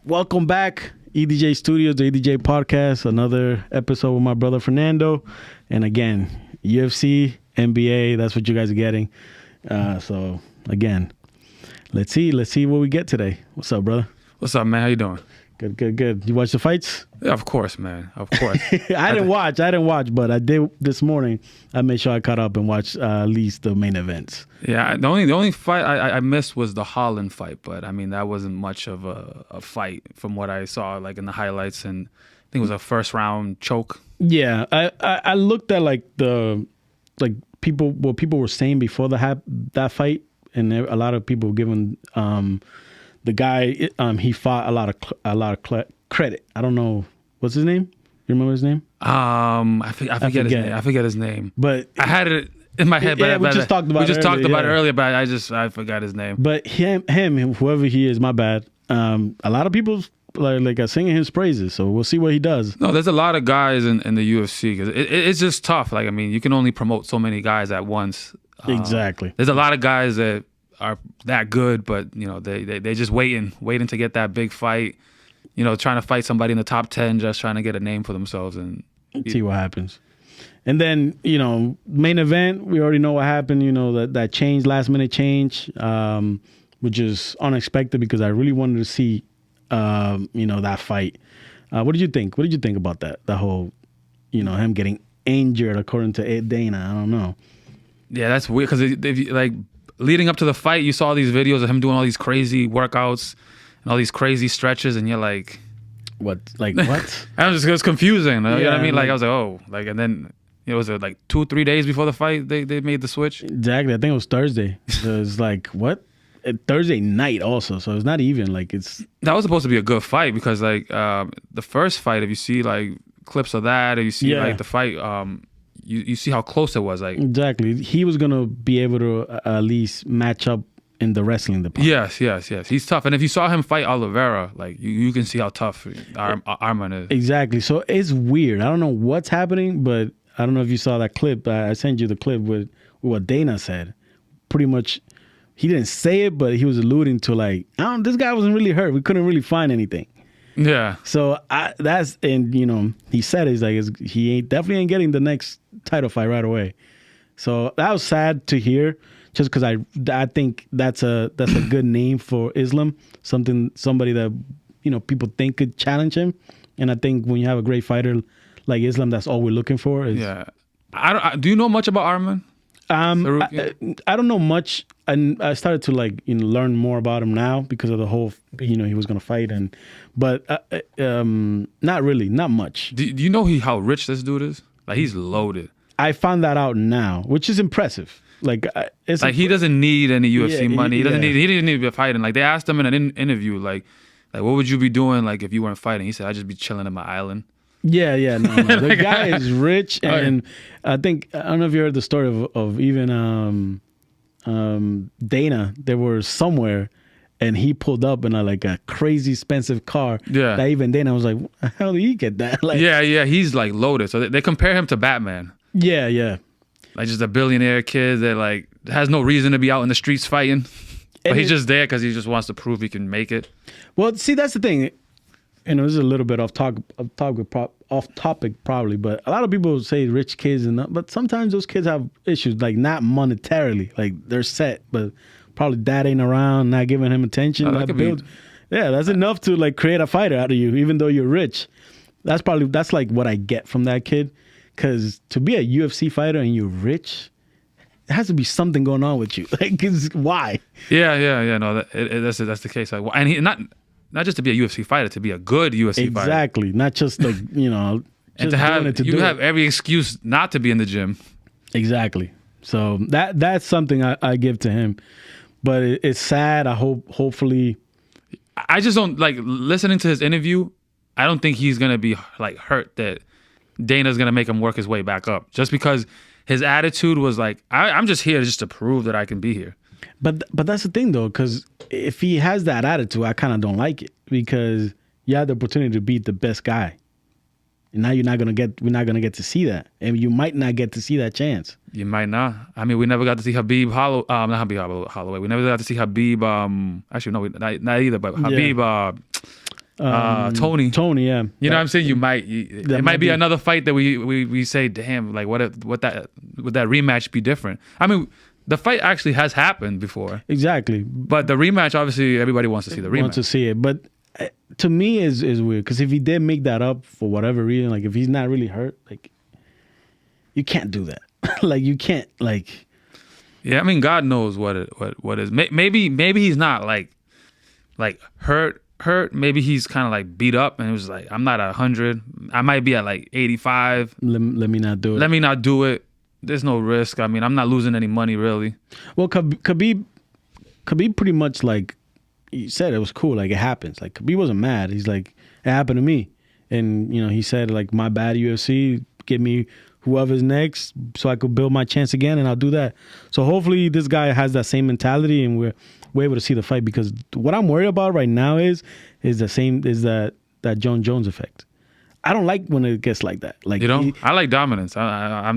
Welcome back, EDJ Studios, the EDJ Podcast. Another episode with my brother Fernando, and again, UFC, NBA. That's what you guys are getting. So again, let's see what we get today. What's up, brother? What's up, man? How you doing? Good. You watch the fights? Yeah, of course, man. Of course. I didn't watch, but I did this morning. I made sure I caught up and watched at least the main events. Yeah, the only fight I missed was the Holland fight, but I mean that wasn't much of a fight from what I saw like in the highlights, and I think it was a first round choke. Yeah, I looked at what people were saying before that fight, and a lot of people were giving the guy he fought a lot of credit. I don't know what's his name. You remember his name? I forget his name. I forget his name. But I had it in my head. Yeah, we just talked about it earlier, but I forgot his name. But him, whoever he is, my bad. A lot of people are singing his praises. So we'll see what he does. No, there's a lot of guys in the UFC because it's just tough. Like I mean, you can only promote so many guys at once. Exactly. There's a lot of guys that are that good, but you know they just waiting to get that big fight. You know, trying to fight somebody in the top 10, just trying to get a name for themselves and see what happens. And then main event, we already know what happened. That change, last minute change, which is unexpected because I really wanted to see that fight. What did you think? What did you think about that? The whole him getting injured according to Dana. I don't know. Yeah, that's weird because if you, like leading up to the fight, you saw these videos of him doing all these crazy workouts and all these crazy stretches, and you're like, what? Like what? It was confusing. You know what I mean? Like I was like, oh, like, and then it was like 2-3 days before the fight they made the switch. Exactly. I think it was Thursday. So it was like what? Thursday night also. So it's not even like it's. That was supposed to be a good fight because like the first fight, if you see like clips of that, or you see like the fight, you see how close it was. Like exactly, he was gonna be able to at least match up in the wrestling department. Yes. He's tough. And if you saw him fight Oliveira, like you can see how tough Arman is. Exactly. So it's weird. I don't know what's happening, but I don't know if you saw that clip. I sent you the clip with what Dana said. Pretty much, he didn't say it, but he was alluding to like, this guy wasn't really hurt. We couldn't really find anything. Yeah. So he said he's like he definitely ain't getting the next title fight right away. So that was sad to hear. Just because I think that's a good name for Islam, somebody that people think could challenge him, and I think when you have a great fighter like Islam, that's all we're looking for. Yeah, do you know much about Arman? I don't know much, and I started to learn more about him now because of the whole he was gonna fight, but not really, not much. Do you know how rich this dude is? Like he's loaded. I found that out now, which is impressive. Like it's like he doesn't need any UFC money. He didn't need to be fighting. Like they asked him in an interview, like what would you be doing like if you weren't fighting? He said, I'd just be chilling in my island. Yeah, no. The guy is rich, and I think I don't know if you heard the story of even Dana. They were somewhere, and he pulled up in a crazy expensive car. Yeah, that even Dana was like, how did he get that? He's like loaded. So they compare him to Batman. Yeah. Like just a billionaire kid that like has no reason to be out in the streets fighting, but he's just there because he just wants to prove he can make it. Well, see, that's the thing. This is a little bit off topic probably, but a lot of people say rich kids but sometimes those kids have issues, like not monetarily, like they're set, but probably dad ain't around, not giving him attention. That's enough to like create a fighter out of you, even though you're rich. That's like what I get from that kid. Because to be a UFC fighter and you're rich, it has to be something going on with you. Like, why? Yeah. No, that's the case. Like, and he not just to be a UFC fighter, to be a good UFC fighter. Exactly. Not just like and to have every excuse not to be in the gym. Exactly. So that's something I give to him, but it's sad. I hopefully. I just don't like listening to his interview. I don't think he's gonna be like hurt that Dana's going to make him work his way back up just because his attitude was like, I'm just here just to prove that I can be here. But that's the thing, though, because if he has that attitude, I kind of don't like it because you had the opportunity to beat the best guy. And now we're not going to get to see that. And you might not get to see that chance. You might not. I mean, we never got to see Habib Holloway. We never got to see Habib, actually, no, not either, but Habib, Tony. Tony, yeah. You know what I'm saying? It might be another fight that we say, damn, like would that rematch be different? I mean, the fight actually has happened before. Exactly. But the rematch, obviously, everybody wants to see the rematch. Wants to see it, but to me is weird because if he did make that up for whatever reason, like if he's not really hurt, like you can't do that. Like you can't like. Yeah, I mean, God knows what is. Maybe he's not like hurt. Maybe he's kind of like beat up and it was like, I'm not at 100. I might be at like 85. Let me not do it. Let me not do it. There's no risk. I mean, I'm not losing any money really. Well, Khabib pretty much like he said it was cool. Like it happens. Like Khabib wasn't mad. He's like, it happened to me. And you know, he said like, my bad, UFC, give me whoever's next so I could build my chance again, and I'll do that. So hopefully this guy has that same mentality and we're able to see the fight, because what I'm worried about right now is that John Jones effect. I don't like when it gets like that. Like, you know, I like dominance. I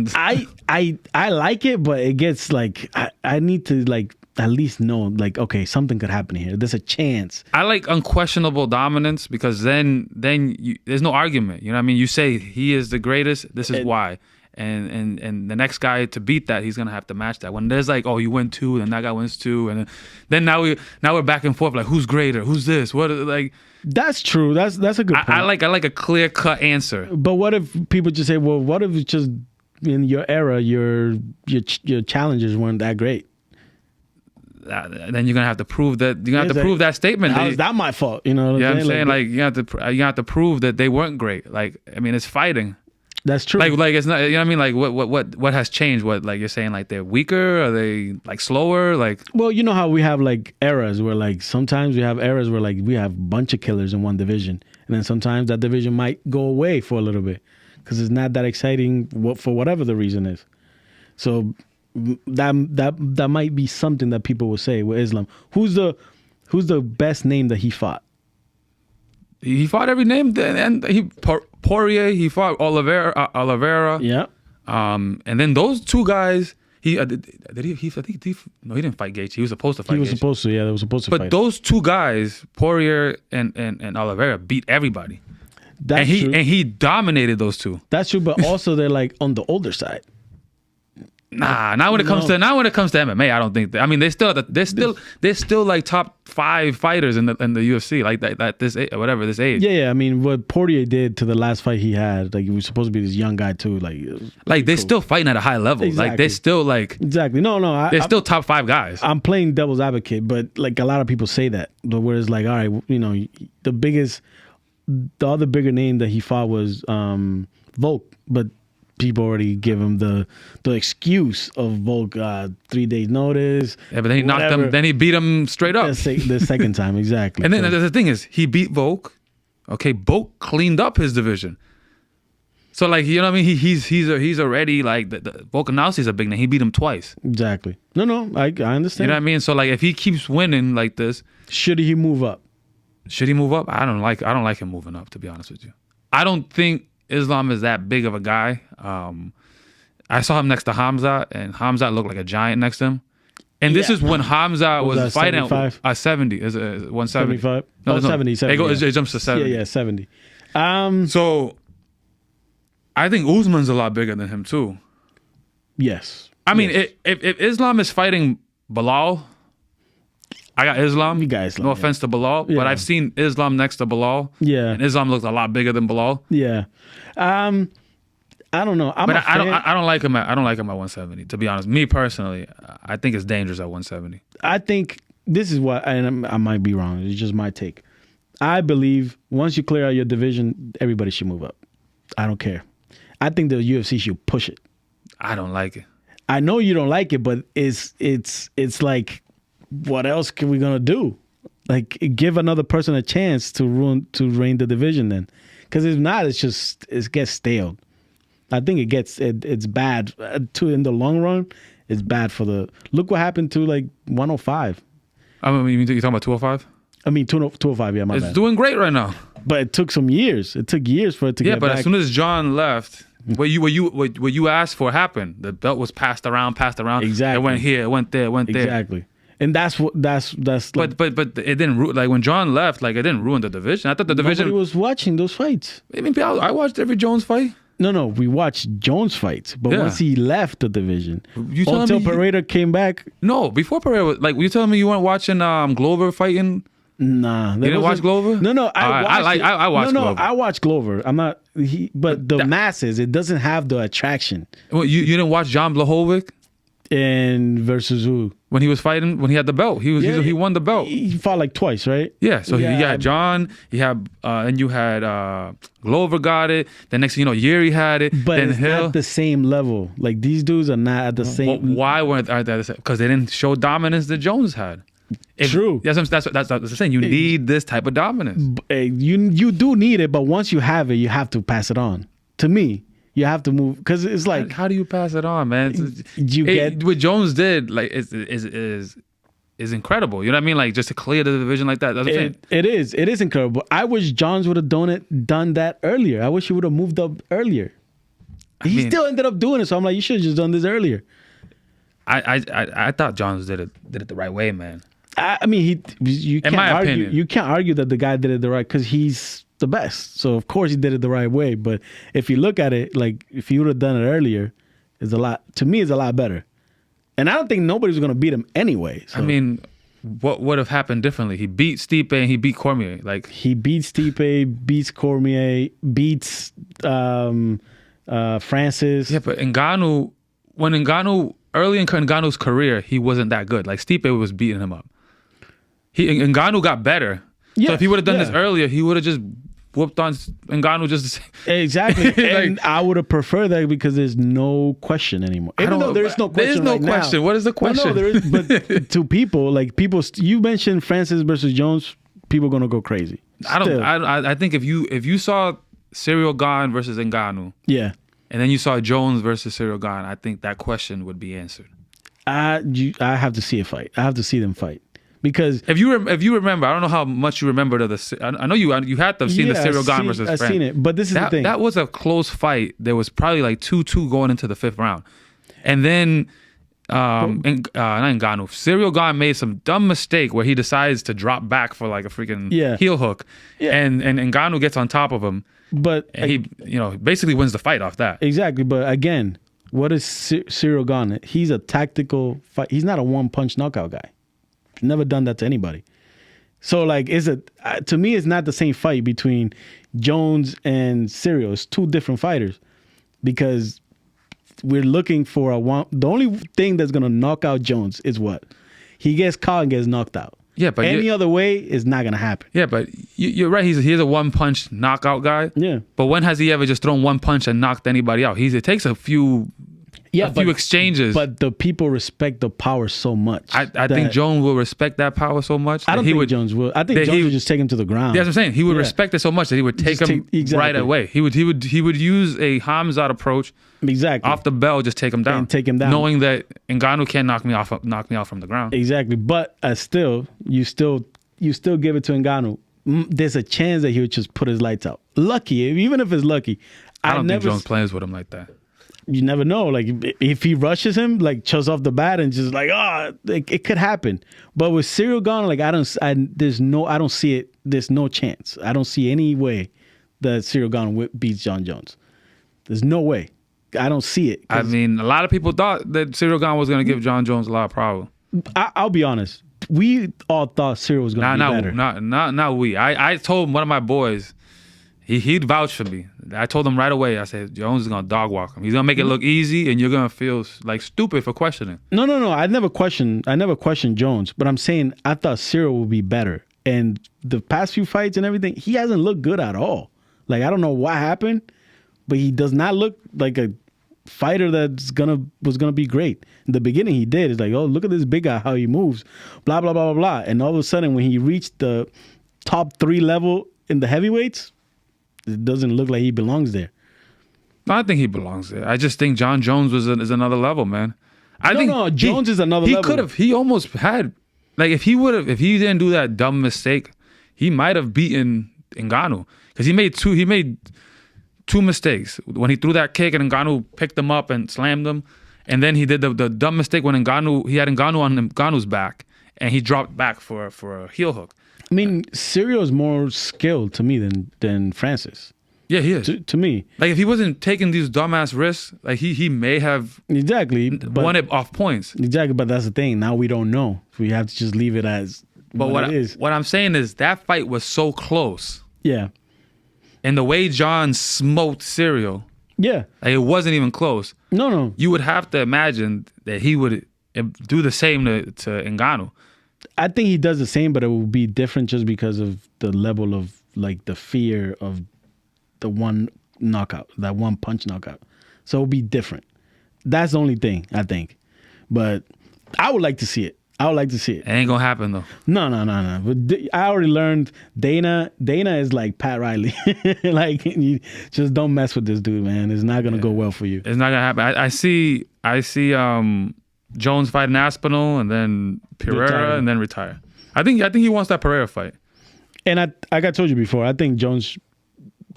like it, but it gets like I need to like at least know like, okay, something could happen here. There's a chance. I like unquestionable dominance because then there's no argument. You know what I mean? You say he is the greatest. This is why. And the next guy to beat that, he's gonna have to match that. When there's like, oh, you win 2, and that guy wins 2, and then now we're back and forth like, who's greater? Who's this? What like? That's true. That's a good point. I like a clear cut answer. But what if people just say, well, what if it's just in your era your challengers weren't that great? Then you're gonna have to prove that. You're gonna have to prove that statement. How is that my fault? You know what I'm saying? Like you have to prove that they weren't great. Like, I mean, it's fighting. That's true. Like it's not. You know what I mean? Like what has changed? What, like you're saying, like they're weaker? Are they like slower? Like, well, you know how we have like eras where like sometimes we have eras where like we have a bunch of killers in one division, and then sometimes that division might go away for a little bit because it's not that exciting for whatever the reason is. So that might be something that people will say with Islam. Who's the best name that he fought? He fought every name, and Poirier. He fought Oliveira. Yeah. And then those two guys. No, he didn't fight Gaethje. He was supposed to fight. He was Gaethje. supposed to. Yeah, they were supposed to fight. But those two guys, Poirier and Oliveira, beat everybody. That's true. And he dominated those two. That's true. But also they're like on the older side. Nah, not when it comes to MMA. I don't think. I mean, they're still like top 5 fighters in the UFC, like that this whatever this age. Yeah. I mean, what Poirier did to the last fight he had, like he was supposed to be this young guy too. Like they're still fighting at a high level. Exactly. Like they're still like exactly. No. They're still top 5 guys. I'm playing devil's advocate, but like a lot of people say that. But whereas like, all right, you know, the other bigger name that he fought was Volk, but people already give him the excuse of Volk 3 days notice. Yeah, but then he knocked him. Then he beat him straight up. The second time, exactly. And then the thing is, he beat Volk. Okay, Volk cleaned up his division. So like, you know what I mean? He's already like the Volkanovski's a big name. He beat him twice. Exactly. No, I understand. You know what I mean? So like, if he keeps winning like this, should he move up? Should he move up? I don't like him moving up, to be honest with you. I don't think Islam is that big of a guy. I saw him next to Hamza, and Hamza looked like a giant next to him. And this is when Hamza was fighting at 70. Is it 170? 75? No, 70. It jumps to 70. Yeah, 70. So I think Usman's a lot bigger than him too. Yes. I mean, if Islam is fighting Bilal, I got Islam. You got Islam. No offense to Bilal, but I've seen Islam next to Bilal. Yeah. And Islam looks a lot bigger than Bilal. Yeah. I don't know. I don't like him at 170. To be honest, me personally, I think it's dangerous at 170. I think this is what, and I might be wrong. It's just my take. I believe once you clear out your division, everybody should move up. I don't care. I think the UFC should push it. I don't like it. I know you don't like it, but it's like, what else can we gonna do? Like, give another person a chance to reign the division then, because if not, it gets stale. I think it's bad in the long run. It's bad for look what happened to like 105. I mean, you're talking about 205? I mean 205. Yeah, my bad. It's doing great right now. But it took some years. It took years for it to get back. Yeah, but as soon as John left, what you asked for happened. The belt was passed around. Exactly. It went here, it went there, Exactly. And that's like, but it didn't like when John left, like it didn't ruin the division. I thought the division. Nobody was watching those fights. I mean, I watched every Jones fight. No, we watched Jones fights, but once he left the division, until Pereira came back. No, before Pereira, like you telling me you weren't watching Glover fighting? Nah, you didn't watch Glover. No, I watched Glover. I watched Glover. I'm not. But the masses, it doesn't have the attraction. Well, you didn't watch John Blachowicz? And versus who? When he was fighting, when he had the belt, he won the belt. He fought like twice, right? Yeah. So he had John. He had, and you had Glover got it. Then next thing you know, Yuri had it. But then it's Hill. not the same level. Like these dudes are not at the same. Well, why aren't they the same? Because they didn't show dominance that Jones had. True. That's what I'm saying. You need this type of dominance. You do need it, but once you have it, you have to pass it on. To me. You have to move because it's like how do you pass it on, man? What Jones did like is incredible. You know what I mean? Like just to clear the division like that. That's what I'm saying. It is incredible. I wish Jones would have done that earlier. I wish he would have moved up earlier. He still ended up doing it, so I'm like, you should have just done this earlier. I thought Jones did it the right way, man. I mean, you can't argue. Opinion. You can't argue that the guy did it the right because he's the best. So of course he did it the right way. But if you look at it, like if he would have done it earlier, it's a lot better. And I don't think nobody's going to beat him anyway. So. I mean, what would have happened differently? He beat Stipe and he beat Cormier. Like he beats Stipe, beats Cormier, beats Francis. Yeah, but early in Ngannou's career, he wasn't that good. Like Stipe was beating him up. Ngannou got better. Yes, so if he would have done this earlier, he would have just whooped on Ngannou just the same. Exactly. And I would have preferred that because there's no question anymore. Even though there is no question. There is no question. Now. What is the question? No, there is, but to people, you mentioned Francis versus Jones, people are gonna go crazy. I think if you saw Ciryl Gane versus Ngannou, yeah, and then you saw Jones versus Ciryl Gane, I think that question would be answered. I have to see a fight. I have to see them fight. Because if you remember, I don't know how much you remember of the. I know you had to have seen the Ciryl Gane versus Frank. I've seen it, but this is the thing. That was a close fight. There was probably like 2-2 going into the 5th round, and then not Ngannou. Ciryl Gane made some dumb mistake where he decides to drop back for like a freaking heel hook, and Ngannou gets on top of him, but he basically wins the fight off that. Exactly, but again, what is Ciryl Gane? He's a tactical fight. He's not a one-punch knockout guy. Never done that to anybody. So like, to me, it's not the same fight between Jones and Ciryl. It's two different fighters because we're looking for the only thing that's going to knock out Jones is what? He gets caught and gets knocked out. Yeah, but any other way is not going to happen. Yeah, but you're right. He's a one-punch knockout guy. Yeah. But when has he ever just thrown one punch and knocked anybody out? It takes a few exchanges. But the people respect the power so much. I think Jones will respect that power so much. I don't think Jones will. I think Jones would just take him to the ground. That's what I'm saying. He would respect it so much that he would take him right away. He would use a Hamzat approach. Exactly. Off the bell, just take him down. And take him down. Knowing that Ngannou can't knock me out from the ground. Exactly. But you still give it to Ngannou. There's a chance that he would just put his lights out. Lucky, even if it's lucky. I don't think Jones plays with him like that. You never know. Like if he rushes him, like just off the bat and just like, it could happen. But with Ciryl Gane, like I don't see it. There's no chance. I don't see any way that Ciryl Gane beats John Jones. There's no way. I don't see it. I mean, a lot of people thought that Ciryl Gane was going to give John Jones a lot of problems. I'll be honest. We all thought Ciryl was going to be better. Not we. I told one of my boys, he'd vouch for me. I told him right away. I said, Jones is going to dog walk him. He's going to make it look easy, and you're going to feel like stupid for questioning. No. I never questioned Jones, but I'm saying I thought Ciryl would be better. And the past few fights and everything, he hasn't looked good at all. Like I don't know what happened, but he does not look like a fighter was gonna be great. In the beginning he did. It's like, oh, look at this big guy, how he moves, blah blah blah blah blah. And all of a sudden when he reached the top 3 level in the heavyweights, it doesn't look like he belongs there. No, I think he belongs there. I just think John Jones is another level, man. Jones is another level. He almost had, like if he didn't do that dumb mistake, he might have beaten Ngannou because he made two mistakes. When he threw that kick and Ngannou picked him up and slammed him, and then he did the dumb mistake when he had Ngannou on Ngannou's back, and he dropped back for a heel hook. I mean, Ciryl is more skilled to me than Francis. Yeah, he is. To me. Like, if he wasn't taking these dumbass risks, like, he may have won it off points. Exactly, but that's the thing. Now we don't know. We have to just leave it as what it is. What I'm saying is that fight was so close. Yeah. And the way John smoked Ciryl, yeah, like, it wasn't even close. No. You would have to imagine that he would do the same to Ngannou. I think he does the same, but it will be different just because of the level of, like, the fear of the one knockout, that one punch knockout. So it'll be different. That's the only thing, I think. But I would like to see it. It ain't gonna happen though. No. But I already learned Dana is like Pat Riley. Like, you just don't mess with this dude, man. It's not gonna go well for you. It's not gonna happen. I see Jones fighting Aspinall and then Pereira and then retire. I think he wants that Pereira fight. And like I told you before, I think Jones,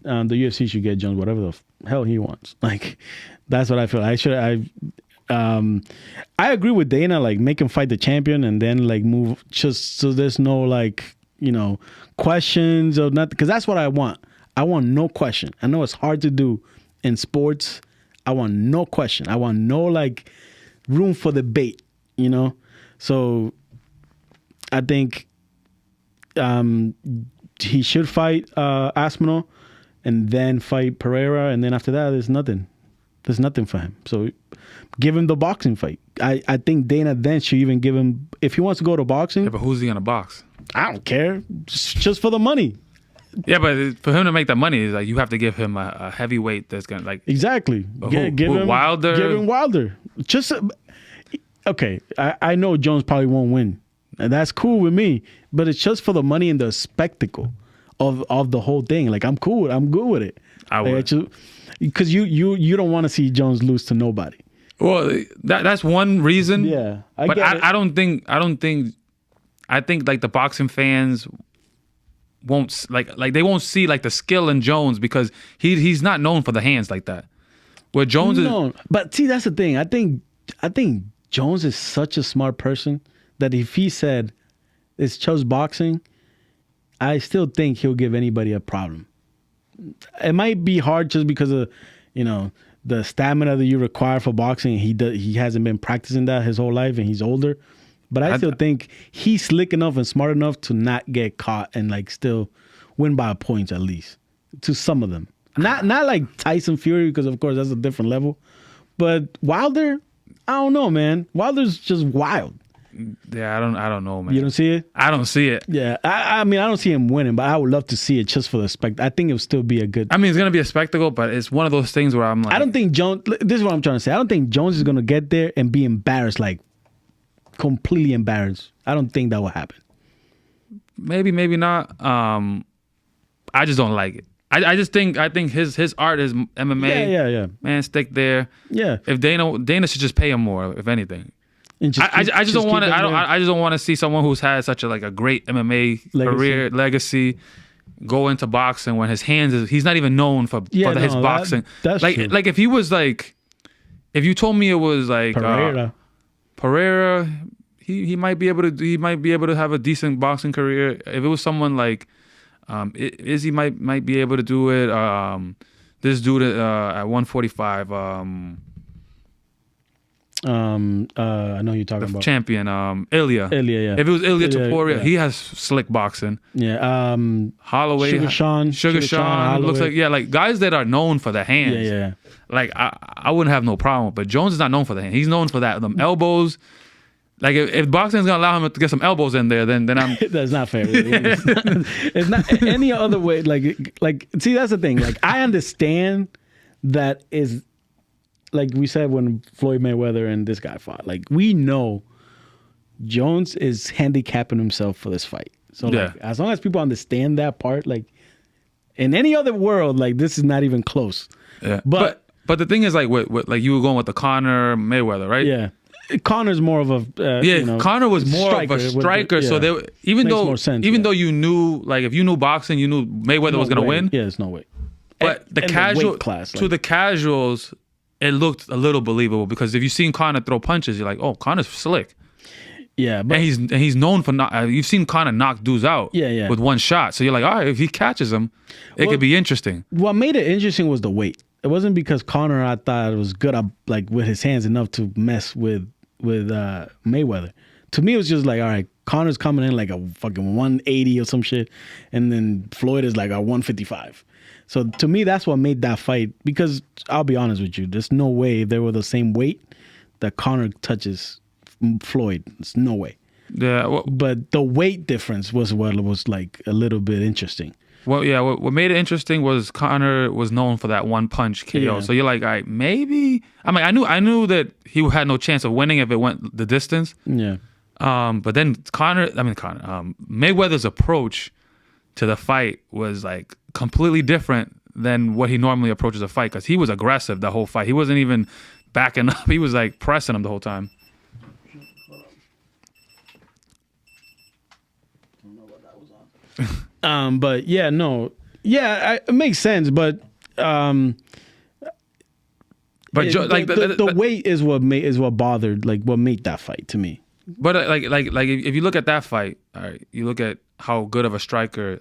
the UFC should get Jones whatever the hell he wants. Like, that's what I feel. I agree with Dana, like, make him fight the champion and then, like, move just so there's no, like, questions or nothing. Because that's what I want. I want no question. I know it's hard to do in sports. I want no question. I want no, like, room for debate, So I think he should fight Aspinall and then fight Pereira. And then after that, there's nothing. There's nothing for him. So give him the boxing fight. I think Dana then should even give him, if he wants to go to boxing. Yeah, but who's he gonna box? I don't care. Just for the money. Yeah, but for him to make that money, is like you have to give him a heavyweight that's gonna, like, exactly. Give him Wilder. Give him Wilder. Just okay. I know Jones probably won't win, and that's cool with me. But it's just for the money and the spectacle of the whole thing. Like, I'm cool. I'm good with it. I would. Because you don't want to see Jones lose to nobody. Well, that's one reason. Yeah, I think like the boxing fans won't like they won't see, like, the skill in Jones because he's not known for the hands like that. Where Jones is. But see, that's the thing. I think Jones is such a smart person that if he said it's just boxing, I still think he'll give anybody a problem. It might be hard just because of, the stamina that you require for boxing. He hasn't been practicing that his whole life and he's older. But I still think he's slick enough and smart enough to not get caught and, like, still win by a point at least to some of them. Not like Tyson Fury, because of course that's a different level. But Wilder, I don't know, man. Wilder's just wild. Yeah, I don't know, man. You don't see it? I don't see it. Yeah, I mean, I don't see him winning, but I would love to see it just for the spectacle. I think it would still be a good. I mean, it's gonna be a spectacle, but it's one of those things where I'm like, I don't think Jones. This is what I'm trying to say. I don't think Jones is gonna get there and be embarrassed, like completely embarrassed. I don't think that will happen. Maybe not. I just don't like it. I think his art is MMA. Yeah. Man, stick there. Yeah. If Dana should just pay him more, if anything. I just don't want to. I just don't want to see someone who's had such a great MMA career legacy go into boxing when his hands he's not even known for his boxing. That's true. Like if he was like, if you told me it was like Pereira, he might be able to have a decent boxing career. If it was someone like Izzy might be able to do it. This dude at 145. I know you're talking about champion, Ilya. Yeah. If it was Ilya Topuria, he has slick boxing. Yeah. Holloway, Sugar Sean looks like guys that are known for the hands. Yeah. Like I wouldn't have no problem, but Jones is not known for the hands. He's known for them elbows. Like if boxing is gonna allow him to get some elbows in there, then I'm. That's not fair. Really. It's not any other way. Like see, that's the thing. Like I understand that is. Like we said when Floyd Mayweather and this guy fought, like we know Jones is handicapping himself for this fight. So like, as long as people understand that part, like in any other world, like this is not even close. Yeah. But the thing is, like like you were going with the Conor Mayweather, right? Yeah. Connor's more of a Conor was more of a striker. So even though you knew, like if you knew boxing, you knew Mayweather was gonna win. Yeah, there's no way. But the casual class, to the casuals, it looked a little believable because if you've seen Conor throw punches, you're like, oh, Conor's slick. Yeah, but and he's known for you've seen Conor knock dudes out. Yeah. With one shot. So you're like, all right, if he catches him, it could be interesting. What made it interesting was the weight. It wasn't because Conor, I thought it was good like with his hands enough to mess with Mayweather. To me, it was just like, all right, Conor's coming in like a fucking 180 or some shit, and then Floyd is like a 155. So to me, that's what made that fight. Because I'll be honest with you, there's no way if they were the same weight that Conor touches Floyd. There's no way. Yeah, but the weight difference was what was like a little bit interesting. Well, yeah, what made it interesting was Conor was known for that one punch KO. Yeah. So you're like, all right, maybe. I mean, I knew that he had no chance of winning if it went the distance. Yeah. But then Mayweather's approach to the fight was like completely different than what he normally approaches a fight, because he was aggressive the whole fight. He wasn't even backing up. He was like pressing him the whole time. But yeah, no, yeah, it makes sense. But the weight is what bothered, like what made that fight to me. But like if you look at that fight, all right, you look at how good of a striker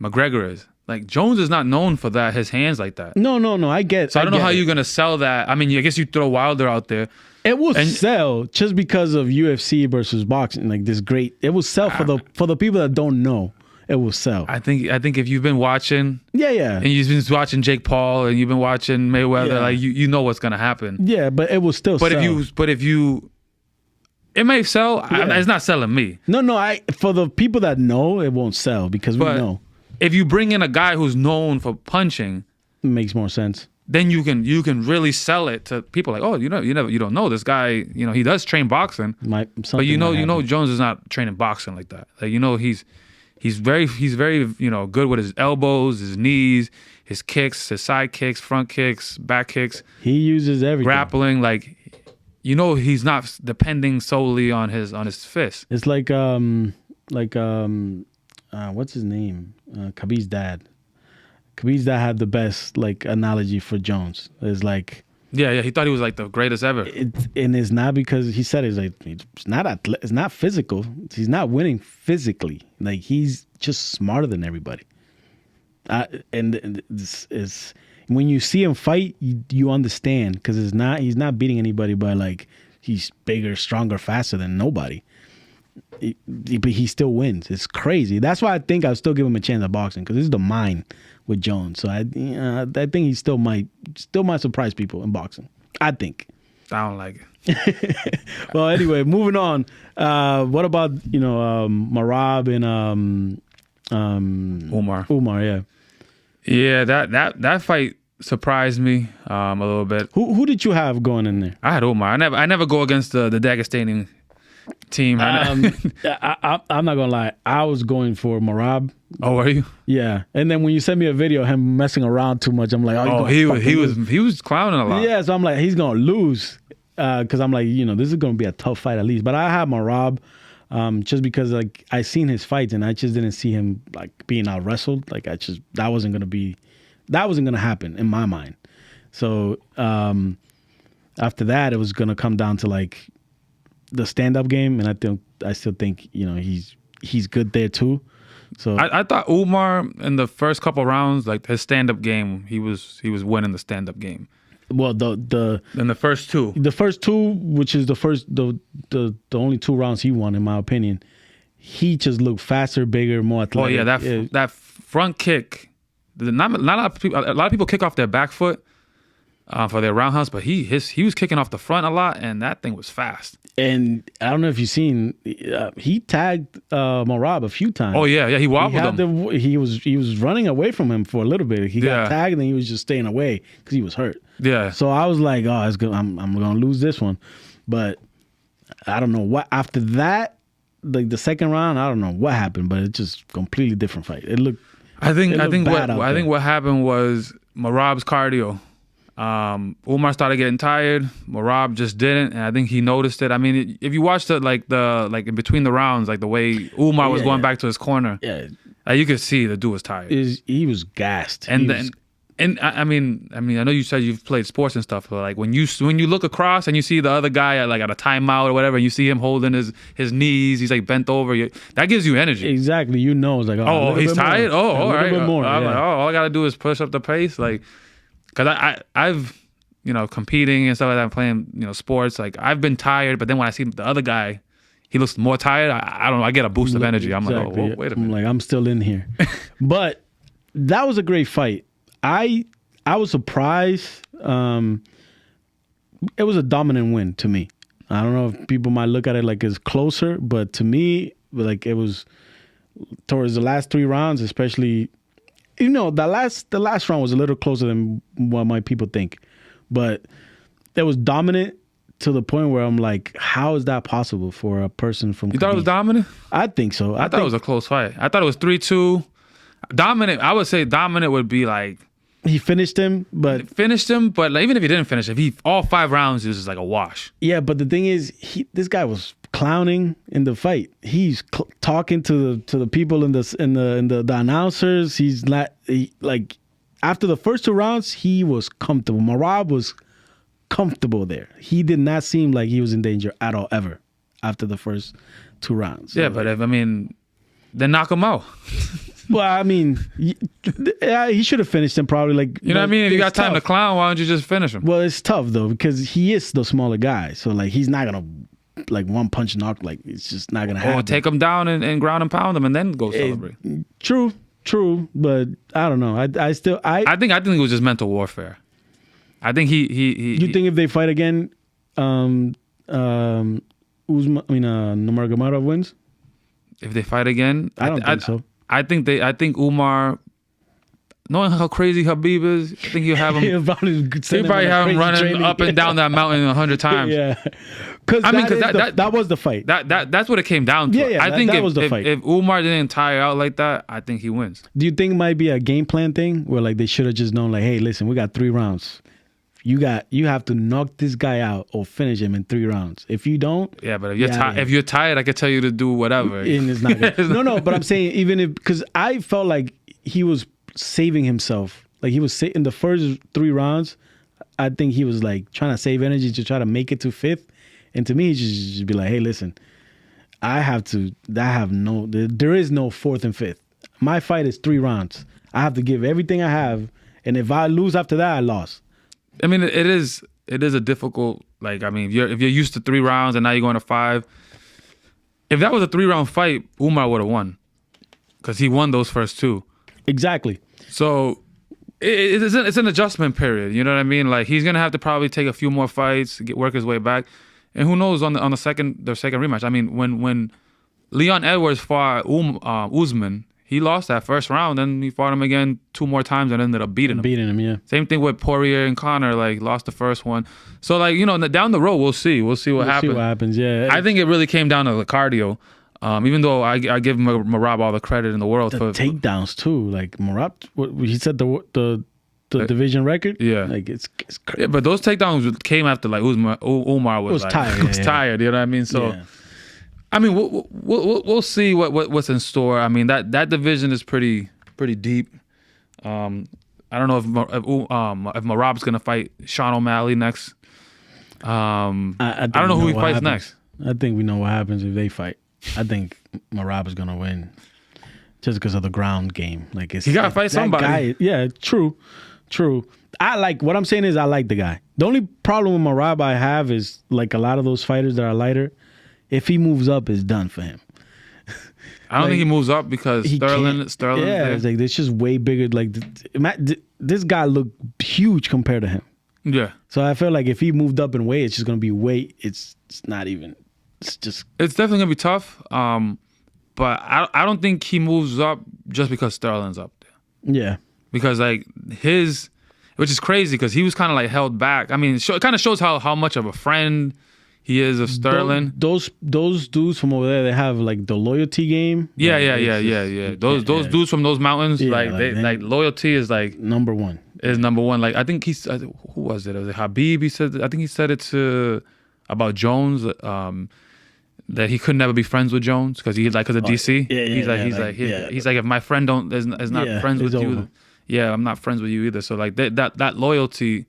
McGregor is. Like Jones is not known for that, his hands like that. No, I get. So I don't know how you're gonna sell that. I mean, I guess you throw Wilder out there. It will sell just because of UFC versus boxing. Like this great, it will sell for the people that don't know. It will sell. I think if you've been watching, and you've been watching Jake Paul and you've been watching Mayweather, like you know what's gonna happen. Yeah, but it will still sell. If you, it may sell. Yeah. It's not selling me. No, for the people that know, it won't sell because we know. If you bring in a guy who's known for punching, it makes more sense. Then you can really sell it to people like, oh, you don't know this guy. You know, he does train boxing, but you know Jones is not training boxing like that. Like he's very good with his elbows, his knees, his kicks, his side kicks, front kicks, back kicks. He uses everything. Grappling, like he's not depending solely on his fist. It's like what's his name? Khabib's dad. Khabib's dad had the best like analogy for Jones. It's like he thought he was like the greatest ever. And it's not because he said it's not physical. He's not winning physically. Like he's just smarter than everybody. And this is when you see him fight, you understand because he's not beating anybody by like he's bigger, stronger, faster than nobody. But he still wins. It's crazy. That's why I think I'll still give him a chance at boxing because this is the mind with Jones. So I think he still might surprise people in boxing. I think. I don't like it. Well, anyway, moving on. What about Merab and Umar? Umar, yeah. Yeah, that fight surprised me a little bit. Who did you have going in there? I had Umar. I never go against the Dagestani team. I'm not gonna lie. I was going for Merab. Oh, were you? Yeah. And then when you sent me a video of him messing around too much, I'm like, he was clowning a lot. Yeah. So I'm like, he's gonna lose because I'm like, this is gonna be a tough fight at least. But I had Merab just because like I seen his fights and I just didn't see him like being out wrestled. Like that wasn't gonna happen in my mind. So after that, it was gonna come down to like the stand-up game, and I still think he's good there too. So I thought Umar in the first couple rounds, like his stand-up game, he was winning the stand-up game. Well, in the first two, which is the only 2 rounds he won, in my opinion, he just looked faster, bigger, more athletic. Oh yeah, that front kick. Not a lot of people kick off their back foot for their roundhouse, but he was kicking off the front a lot, and that thing was fast. And I don't know if you've seen, he tagged Merab a few times. Oh yeah, he wobbled him. He was running away from him for a little bit. He got tagged, and he was just staying away because he was hurt. Yeah. So I was like, oh, it's good. I'm gonna lose this one, but I don't know what after that, like the second round, I don't know what happened, but it's just completely different fight. It looked. I think what happened was Merab's cardio. Umar started getting tired. Merab just didn't, and I think he noticed it. I mean, if you watched it, like in between the rounds, like the way Umar was going back to his corner, you could see the dude was tired. He was gassed, and And I mean, I know you said you've played sports and stuff, but like when you look across and you see the other guy at a timeout or whatever, and you see him holding his knees, he's like bent over. That gives you energy. Exactly, you know, it's like he's tired. More. All right. Bit more. I'm like, all I gotta do is push up the pace, like, because I've competing and stuff like that, playing sports. Like I've been tired, but then when I see the other guy, he looks more tired. I don't know. I get a boost of energy. I'm like, oh, wait a minute. I'm like, I'm still in here, but that was a great fight. I was surprised. It was a dominant win to me. I don't know if people might look at it like it's closer, but to me, like it was towards the last 3 rounds, especially. The last round was a little closer than what my people think, but it was dominant to the point where I'm like, how is that possible for a person from? You thought it was dominant? I think so. I thought it was a close fight. I thought it was 3-2. Dominant. I would say dominant would be like. He finished him, but like, even if he didn't finish, all 5 rounds is just like a wash. Yeah, but the thing is, this guy was clowning in the fight. He's talking to the people in the announcers. He's not like after the first 2 rounds, he was comfortable. Merab was comfortable there. He did not seem like he was in danger at all ever after the first 2 rounds. Yeah, but then knock him out. Well, I mean, he should have finished him probably. Like what I mean? If you got time to clown, why don't you just finish him? Well, it's tough though because he is the smaller guy, so like he's not gonna like one punch knock. Like it's just not gonna happen. Or take him down and ground and pound him, and then go celebrate. True, but I don't know. I think it was just mental warfare. I think he. You think if they fight again, Nurmagomedov wins? If they fight again, I don't think so. I think Umar, knowing how crazy Khabib is, I think he'll have him. he'll probably have him running up and down that mountain 100 times. Yeah, because that was the fight. That's what it came down to. Yeah, I think that was the fight. If Umar didn't tire out like that, I think he wins. Do you think it might be a game plan thing where like they should have just known like, hey, listen, we got 3 rounds. You have to knock this guy out or finish him in 3 rounds. If you don't, yeah, but if you're tired, I could tell you to do whatever. And it's not good. No, but I'm saying even if because I felt like he was saving himself, like he was in the first 3 rounds. I think he was like trying to save energy to try to make it to 5th, and to me, he should just be like, hey, listen, there is no 4th and 5th. My fight is 3 rounds. I have to give everything I have, and if I lose after that, I lost. I mean, it is a difficult, like, I mean, if you're used to 3 rounds and now you're going to 5, if that was a 3-round fight, Umar would have won because he won those first 2. Exactly. So it's an adjustment period. You know what I mean? Like he's gonna have to probably take a few more fights, work his way back, and who knows on the second rematch. I mean, when Leon Edwards fought Usman, he lost that first round, and he fought him again 2 more times and ended up beating him. Yeah. Same thing with Poirier and Conor, like lost the first one. So like, down the road we'll see what happens. See what happens, yeah. I think it really came down to the cardio. Even though I give Merab all the credit in the world the for takedowns too. Like Merab, he said the division record. Yeah, like it's crazy. Yeah, but those takedowns came after like Umar was like, tired. Was tired. You know what I mean? So. Yeah. I mean, we'll see what's in store. I mean, that division is pretty deep. I don't know if Merab's gonna fight Sean O'Malley next. I don't know who he fights next. I think we know what happens if they fight. I think Merab is gonna win just because of the ground game. Like he gotta fight somebody. Yeah, true. I like what I'm saying is I like the guy. The only problem with Merab I have is like a lot of those fighters that are lighter. If he moves up, it's done for him. I don't think he moves up because Sterling. Yeah, it's like it's just way bigger. Like this guy looked huge compared to him. Yeah. So I feel like if he moved up in weight, it's just gonna be weight. It's not even. It's definitely gonna be tough. But I don't think he moves up just because Sterling's up there. Yeah. Because like which is crazy because he was kind of like held back. I mean, it kind of shows how much of a friend he is of Sterling. Those dudes from over there, they have like the loyalty game. Yeah. Those dudes from those mountains, like loyalty is like number one. Is number one. Like I think who was it? Was it Khabib? I think he said it about Jones. That he could never be friends with Jones because of DC. He's like if my friend is not friends with you, yeah, I'm not friends with you either. So like that loyalty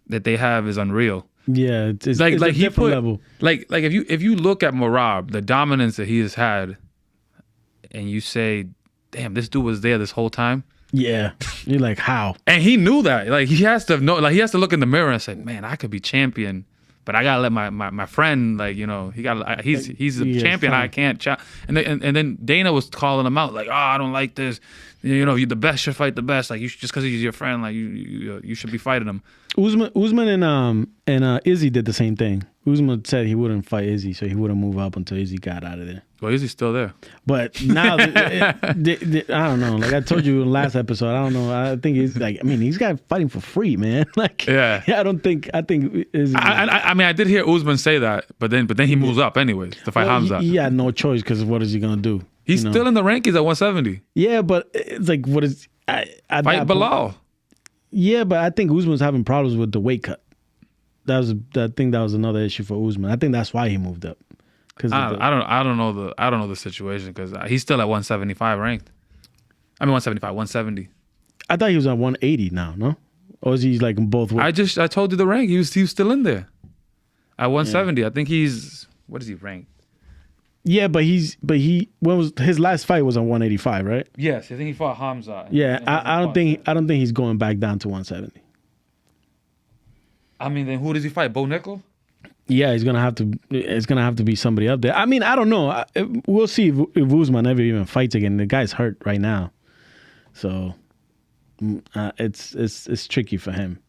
that they have is unreal. Yeah, it's like a different level. Like if you look at Merab, the dominance that he has had, and you say, damn, this dude was there this whole time. Yeah, you're like, how? And he knew that. Like he has to know. Like he has to look in the mirror and say, man, I could be champion. But I gotta let my friend, like, you know, he's a champion. I can't. And then Dana was calling him out, like, oh, I don't like this. You know, the best should fight the best. Like, just because he's your friend, like you should be fighting him. Usman and Izzy did the same thing. Usman said he wouldn't fight Izzy, so he wouldn't move up until Izzy got out of there. Well, Izzy's still there. But now, I don't know. Like I told you in the last episode, I don't know. I think he's like, I mean, he's got fighting for free, man. Like, yeah, I think Izzy. I mean, I did hear Usman say that, but then he moves up anyways to fight Hamza. He had no choice because what is he gonna do? He's still in the rankings at 170. Yeah, but it's like, what is fight Bilal? Yeah, but I think Usman's having problems with the weight cut. I think that was another issue for Usman. I think that's why he moved up. I don't know the situation because he's still at 175 ranked. I mean 175, 170. I thought he was at 180 now, no? Or is he like in both ways? I told you the rank. He was still in there at 170. Yeah. I think what is he ranked? Yeah, but when was his last fight was on 185, right? Yes, I think he fought Hamza. Yeah, I don't think he's going back down to 170. I mean, then who does he fight? Bo Nickel? Yeah, it's gonna have to be somebody up there. I mean, I don't know. We'll see if Usman ever even fights again. The guy's hurt right now, so it's tricky for him.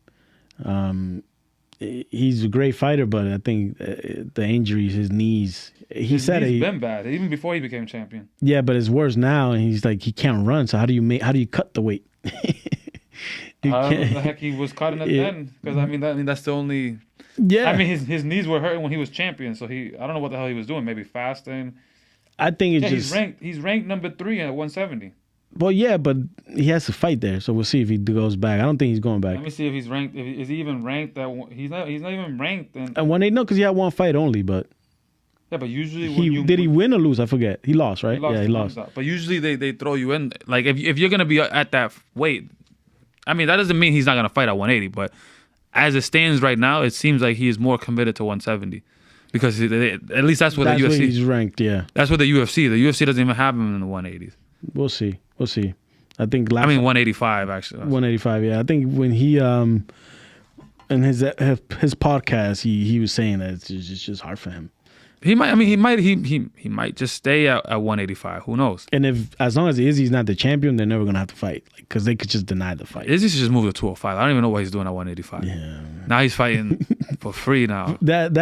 He's a great fighter, but I think the injuries, his knees. His knees been bad even before he became champion. Yeah, but it's worse now, and he's like he can't run. So how do you cut the weight? How the heck he was cutting it then? Because I mean that's the only. Yeah. I mean his knees were hurting when he was champion, so I don't know what the hell he was doing. Maybe fasting. I think he's ranked number 3 at 170. Well, yeah, but he has to fight there, so we'll see if he goes back. I don't think he's going back. Let me see if he's ranked. Is he even ranked? He's not even ranked. And 180, no, because he had one fight only, but. Yeah, but usually did he win or lose? I forget. He lost, right? He lost. But usually they throw you in. Like if you're gonna be at that weight, I mean that doesn't mean he's not gonna fight at 180. But as it stands right now, it seems like he is more committed to 170 because at least that's what the UFC. That's where he's ranked. Yeah. That's what the UFC. The UFC doesn't even have him in the 180s. We'll see. I think 185 actually. 185. Yeah, I think when he in his podcast he was saying that it's just hard for him. He might just stay at 185. Who knows? And as long as Izzy's not the champion, they're never gonna have to fight because they could just deny the fight. Izzy should just move to 205. I don't even know what he's doing at 185. Yeah. Now he's fighting for free now. That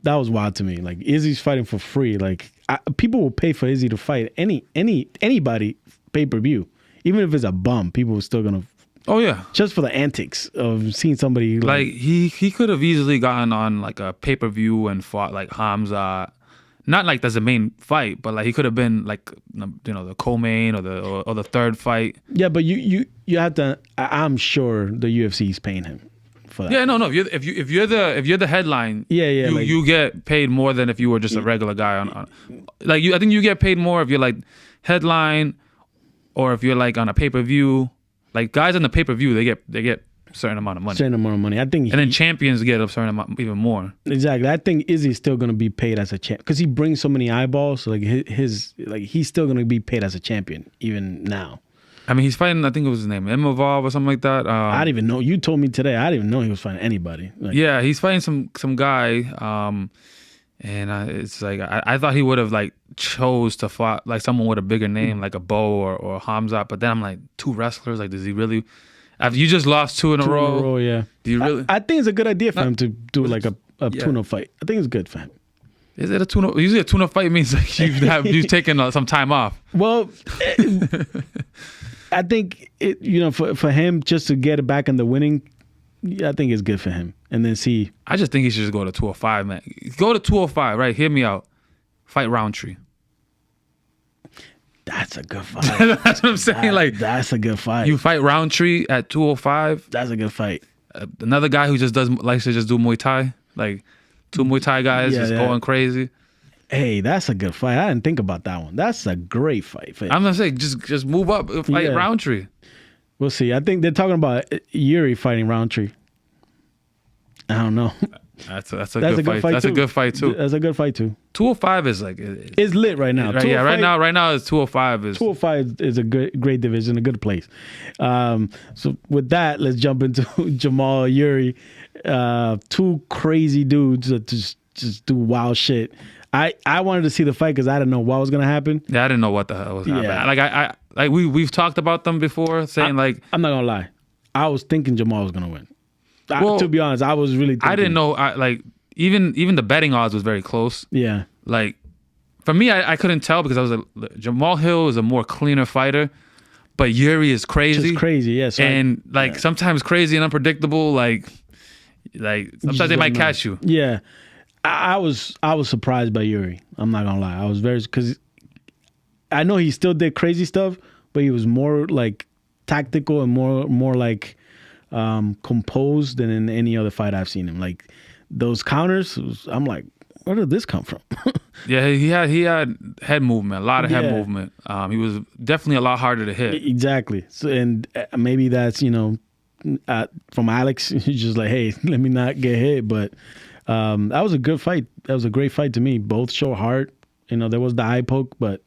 was wild to me. Like Izzy's fighting for free. Like people will pay for Izzy to fight anybody pay-per-view, even if it's a bum. People are still gonna. Oh yeah, just for the antics of seeing somebody like he could have easily gotten on like a pay-per-view and fought like Hamza, not like that's the main fight, but like he could have been like the co-main or the third fight. Yeah, but you have to. I'm sure the UFC is paying him for that. Yeah, no. If you're the headline, you get paid more than if you were just a regular guy on like I think you get paid more if you're like headline or if you're like on a pay-per-view. Like guys on the pay-per-view, they get a certain amount of money. I think, and then champions get a certain amount, even more. Exactly. I think Izzy's still going to be paid as a champ because he brings so many eyeballs. So like he's still going to be paid as a champion even now. I mean, he's fighting. I think it was his name, Imavov or something like that. I didn't even know. You told me today. I didn't even know he was fighting anybody. Yeah, he's fighting some guy. And it's like I thought he would have like chose to fight like someone with a bigger name like a Bo or Hamza, but then I'm like 2 wrestlers. Like, does he really? After you just lost 2 in a row, yeah. Do you really? I think it's a good idea for him to do like a tune-up fight. I think it's good for him. Is it a tune-up? Usually a tune-up fight means like you've taken some time off. Well, I think for him just to get it back in the winning. Yeah, I think it's good for him. And then see. I just think he should just go to 205, man. Go to 205, right? Hear me out. Fight Roundtree. That's a good fight. That's what I'm saying. That's a good fight. You fight Roundtree at 205. That's a good fight. Another guy who just likes to just do Muay Thai. Like 2 Muay Thai guys going crazy. Hey, that's a good fight. I didn't think about that one. That's a great fight. I'm gonna say just move up, fight Roundtree. We'll see. I think they're talking about Yuri fighting Roundtree. I don't know. That's a good fight. That's a good fight too. That's a good fight too. 205 is like it's lit right now. Right, yeah, right now it's 205 is 205 is a great division, a good place. So with that, let's jump into Jamal Yuri. Two crazy dudes that just do wild shit. I wanted to see the fight because I didn't know what was gonna happen. Yeah, I didn't know what the hell was happening. Like we've talked about them before, saying I'm not gonna lie. I was thinking Jamal was gonna win. To be honest, I was really thinking. I didn't know. Even the betting odds was very close. Yeah. Like for me, I couldn't tell because I was Jamal Hill is a more cleaner fighter, but Yuri is crazy. Just crazy, yes. Yeah, sometimes crazy and unpredictable. Like sometimes they might catch you. Yeah. I was surprised by Yuri. I'm not gonna lie. I was because I know he still did crazy stuff, but he was more like tactical and more like composed than in any other fight I've seen him. Like those counters, I'm like, where did this come from? Yeah, he had head movement, a lot of head movement. He was definitely a lot harder to hit. Exactly. So, and maybe that's from Alex, he's just like, hey, let me not get hit. But that was a good fight. That was a great fight to me. Both show heart. There was the eye poke, but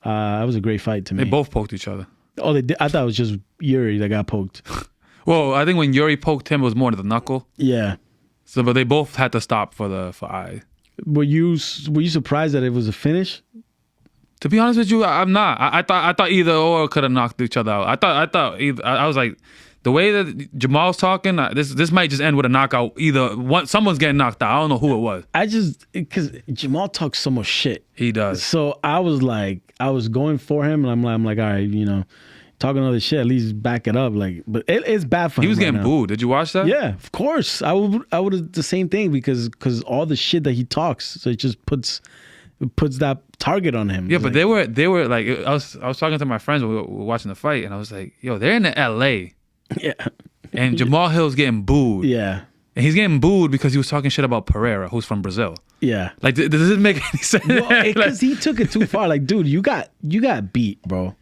that was a great fight to me. They both poked each other. Oh, they did? I thought it was just Yuri that got poked. Well, I think when Yuri poked him, it was more to the knuckle. Yeah. So, but they both had to stop for eye. Were you surprised that it was a finish? To be honest with you, I'm not. I thought either or could have knocked each other out. I thought either. I was like, the way that Jamal's talking, this might just end with a knockout. Someone's getting knocked out. I don't know who it was. Because Jamal talks so much shit. He does. So I was going for him, and I'm like, all right, talking all this shit, at least back it up. Like, but it's bad for him. He was getting booed. Did you watch that? Yeah, of course. I would have the same thing because all the shit that he talks, so it just puts that target on him. Yeah, but they were like, I was talking to my friends when we were watching the fight, and I was like, yo, they're in the LA. Yeah. And Jamal Hill's getting booed. Yeah. And he's getting booed because he was talking shit about Pereira, who's from Brazil. Yeah. Like, does it make any sense? Well, because he took it too far. Like, dude, you got beat, bro.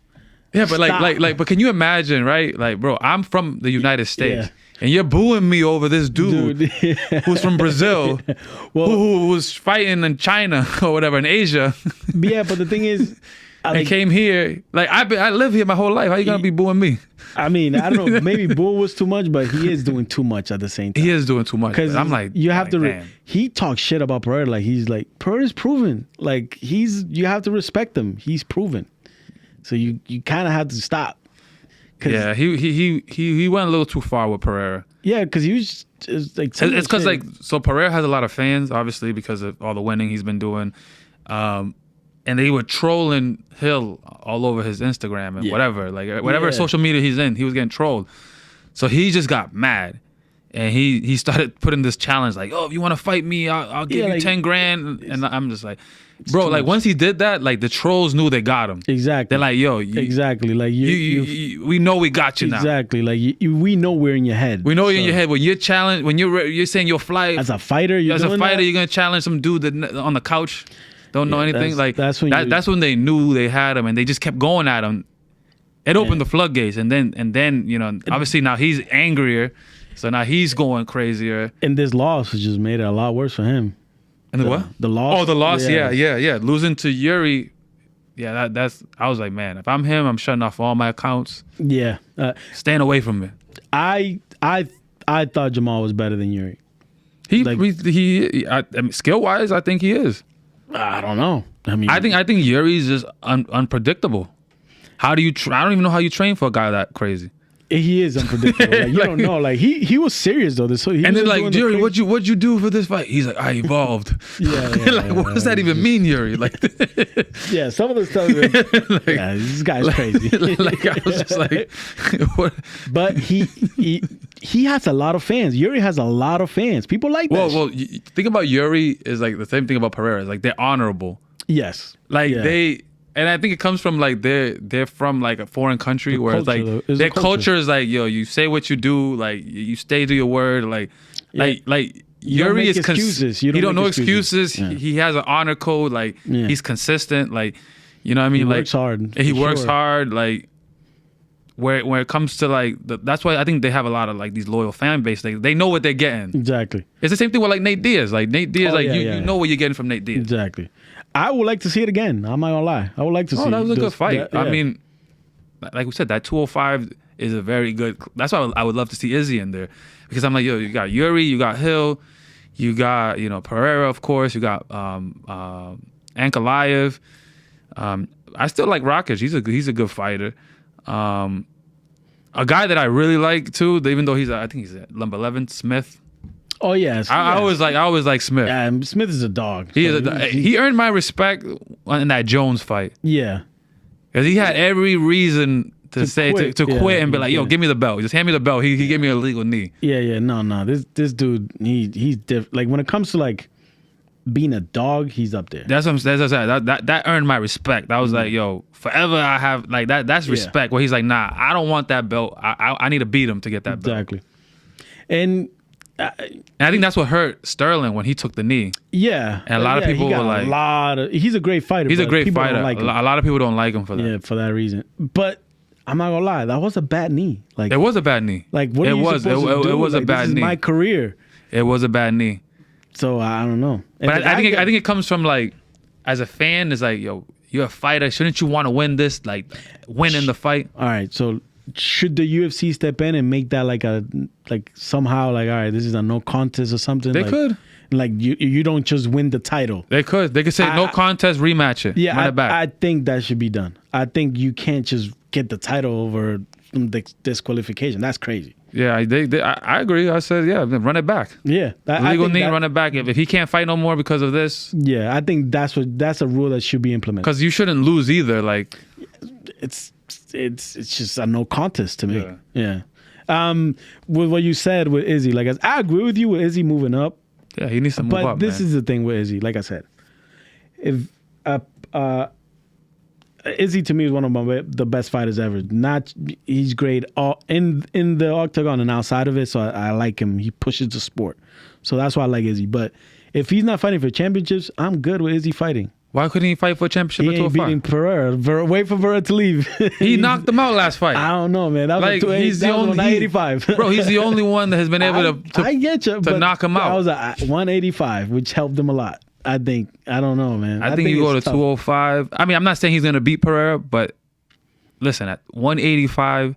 Yeah, but but can you imagine, right? Like, bro, I'm from the United States, and you're booing me over this dude who's from Brazil, who was fighting in China or whatever, in Asia. Yeah, but the thing is, I came here. Like, I live here my whole life. How you gonna be booing me? I mean, I don't know. Maybe boo was too much, but he is doing too much at the same time. He is doing too much. Because I'm like, you have to. He talks shit about Pereira. Like he's like, Pereira's proven. Like you have to respect him. He's proven. So you kind of have to stop. Yeah, he went a little too far with Pereira. Yeah, because he was just like. It's because so Pereira has a lot of fans, obviously, because of all the winning he's been doing. And they were trolling Hill all over his Instagram and whatever. Like, whatever social media he's in, he was getting trolled. So he just got mad. And he started putting this challenge like, oh, if you want to fight me, I'll give you 10 grand. And I'm just like, bro, like once he did that, like the trolls knew they got him. Exactly. They're like, yo. Exactly. Like we know we got you now. Exactly. Like we know we're in your head. We know you're in your head. When you're challenged, when you're saying you'll fly. As a fighter, you're going to challenge some dude on the couch. Don't know anything. That's when they knew they had him, and they just kept going at him. It opened the floodgates, and then obviously now he's angrier, so now he's going crazier. And this loss has just made it a lot worse for him. And what? The loss. Oh, the loss. Yeah. Losing to Yuri. Yeah, that's. I was like, man, if I'm him, I'm shutting off all my accounts. Yeah, staying away from it. I thought Jamal was better than Yuri. Skill wise, I think he is. I don't know. I think Yuri's just unpredictable. How do you? I don't even know how you train for a guy that crazy. He is unpredictable. Like, you don't know. Like he was serious though. And then like, Yuri, what'd you do for this fight? He's like, I evolved. What does that even mean, Yuri? Like, yeah, some of the stuff. This guy's crazy. Like I was just like, what? But he has a lot of fans. Yuri has a lot of fans. People like that. Well, think about Yuri is like the same thing about Pereira. Like they're honorable. Yes. Like they. And I think it comes from like they're from like a foreign country where it's like their culture is like, yo, you say what you do, like you stay to your word, like Yuri is excuses. He don't know excuses. Yeah. He has an honor code, like he's consistent, like you know what I mean. He works hard. He works hard, like where it comes to like that's why I think they have a lot of like these loyal fan base. They know what they're getting. Exactly. It's the same thing with like Nate Diaz. Like Nate Diaz, you know what you're getting from Nate Diaz. Exactly. I would like to see it again. I'm not gonna lie. I would like to see. Oh, that was a good fight. Yeah. I mean, like we said, that 205 is a very good. That's why I would love to see Izzy in there, because I'm like, yo, you got Yuri, you got Hill, you got Pereira, of course, you got Ankalaev. I still like Rakic. He's a good fighter. A guy that I really like too, even though I think he's at number 11, Smith. Oh yes, I always like Smith. Yeah, Smith is a dog. He earned my respect in that Jones fight. Yeah, because he had every reason to quit and be like, yo, give me the belt. Just hand me the belt. He gave me a legal knee. Yeah. No. This dude, he's different. Like when it comes to like being a dog, he's up there. That's what I'm saying. That earned my respect. I was like, yo, forever I have like that. That's respect. Where he's like, nah, I don't want that belt. I need to beat him to get that belt. Exactly. And I think that's what hurt Sterling when he took the knee. Yeah. And a lot of people were like, he's a great fighter. He's a great fighter. Like a lot of people don't like him for that. Yeah, for that reason. But I'm not gonna lie, that was a bad knee. Like it was a bad knee. Like what are you supposed to do? It was a bad knee. This is my career. It was a bad knee. So I don't know. But I think it comes from like, as a fan, it's like, yo, you're a fighter. Shouldn't you want to win this? Like, win in the fight. All right. So should the UFC step in and make that like somehow like, all right, this is a no contest or something? They could. Like you don't just win the title. They could. They could say no contest, rematch it. Yeah, run it back. I think that should be done. I think you can't just get the title over disqualification. That's crazy. Yeah, I agree. I said, yeah, run it back. Yeah, legal knee, run it back. If he can't fight no more because of this, yeah, I think that's a rule that should be implemented. Because you shouldn't lose either. Like, it's just a no contest to me. Yeah. With what you said with Izzy, like I agree with you with Izzy moving up. Yeah, he needs to move up. But this is the thing with Izzy. Like I said, if Izzy to me is one of the best fighters ever. He's great in the octagon and outside of it. So I like him. He pushes the sport. So that's why I like Izzy. But if he's not fighting for championships, I'm good with Izzy fighting. Why couldn't he fight for a championship? He ain't beating Pereira. Wait for Pereira to leave. He knocked him out last fight. I don't know, man. That was like, he's the only 185. Bro, he's the only one that has been able to knock him out. I was at 185, which helped him a lot. I think. I don't know, man. I think you go to 205. I mean, I'm not saying he's going to beat Pereira, but listen, at 185,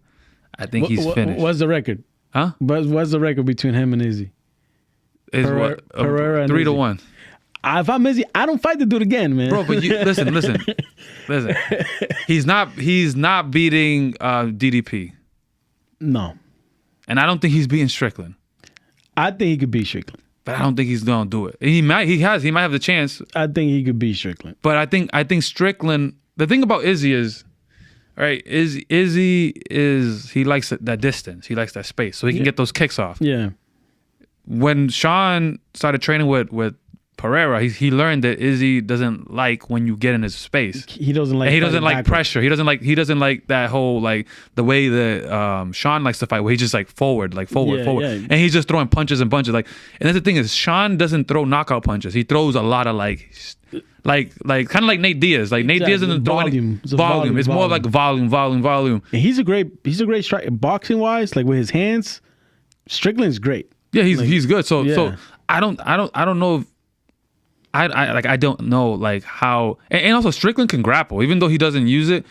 I think he's finished. What's the record? Huh? What's the record between him and Izzy? Pereira and 3-1. If I'm Izzy, I don't fight the dude again, man. Bro, but listen. He's not beating DDP. No. And I don't think he's beating Strickland. I think he could beat Strickland. But I don't think he's gonna do it. He might have the chance. I think he could beat Strickland. But I think Strickland. The thing about Izzy is, right? Izzy he likes that distance. He likes that space, so he can get those kicks off. Yeah. When Sean started training with Pereira, he learned that Izzy doesn't like when you get in his space. He doesn't like. And he doesn't like pressure. He doesn't like that whole like the way that Sean likes to fight, where he's just like forward. Yeah. And he's just throwing punches and bunches. Like, and that's the thing is, Sean doesn't throw knockout punches. He throws a lot of like kind of like Nate Diaz. Like Nate Diaz doesn't throw any volume. It's more like volume. And he's a great striker. Boxing wise, like with his hands, Strickland's great. Yeah, he's good. So I don't know if. I don't know like how, and also Strickland can grapple even though he doesn't use it.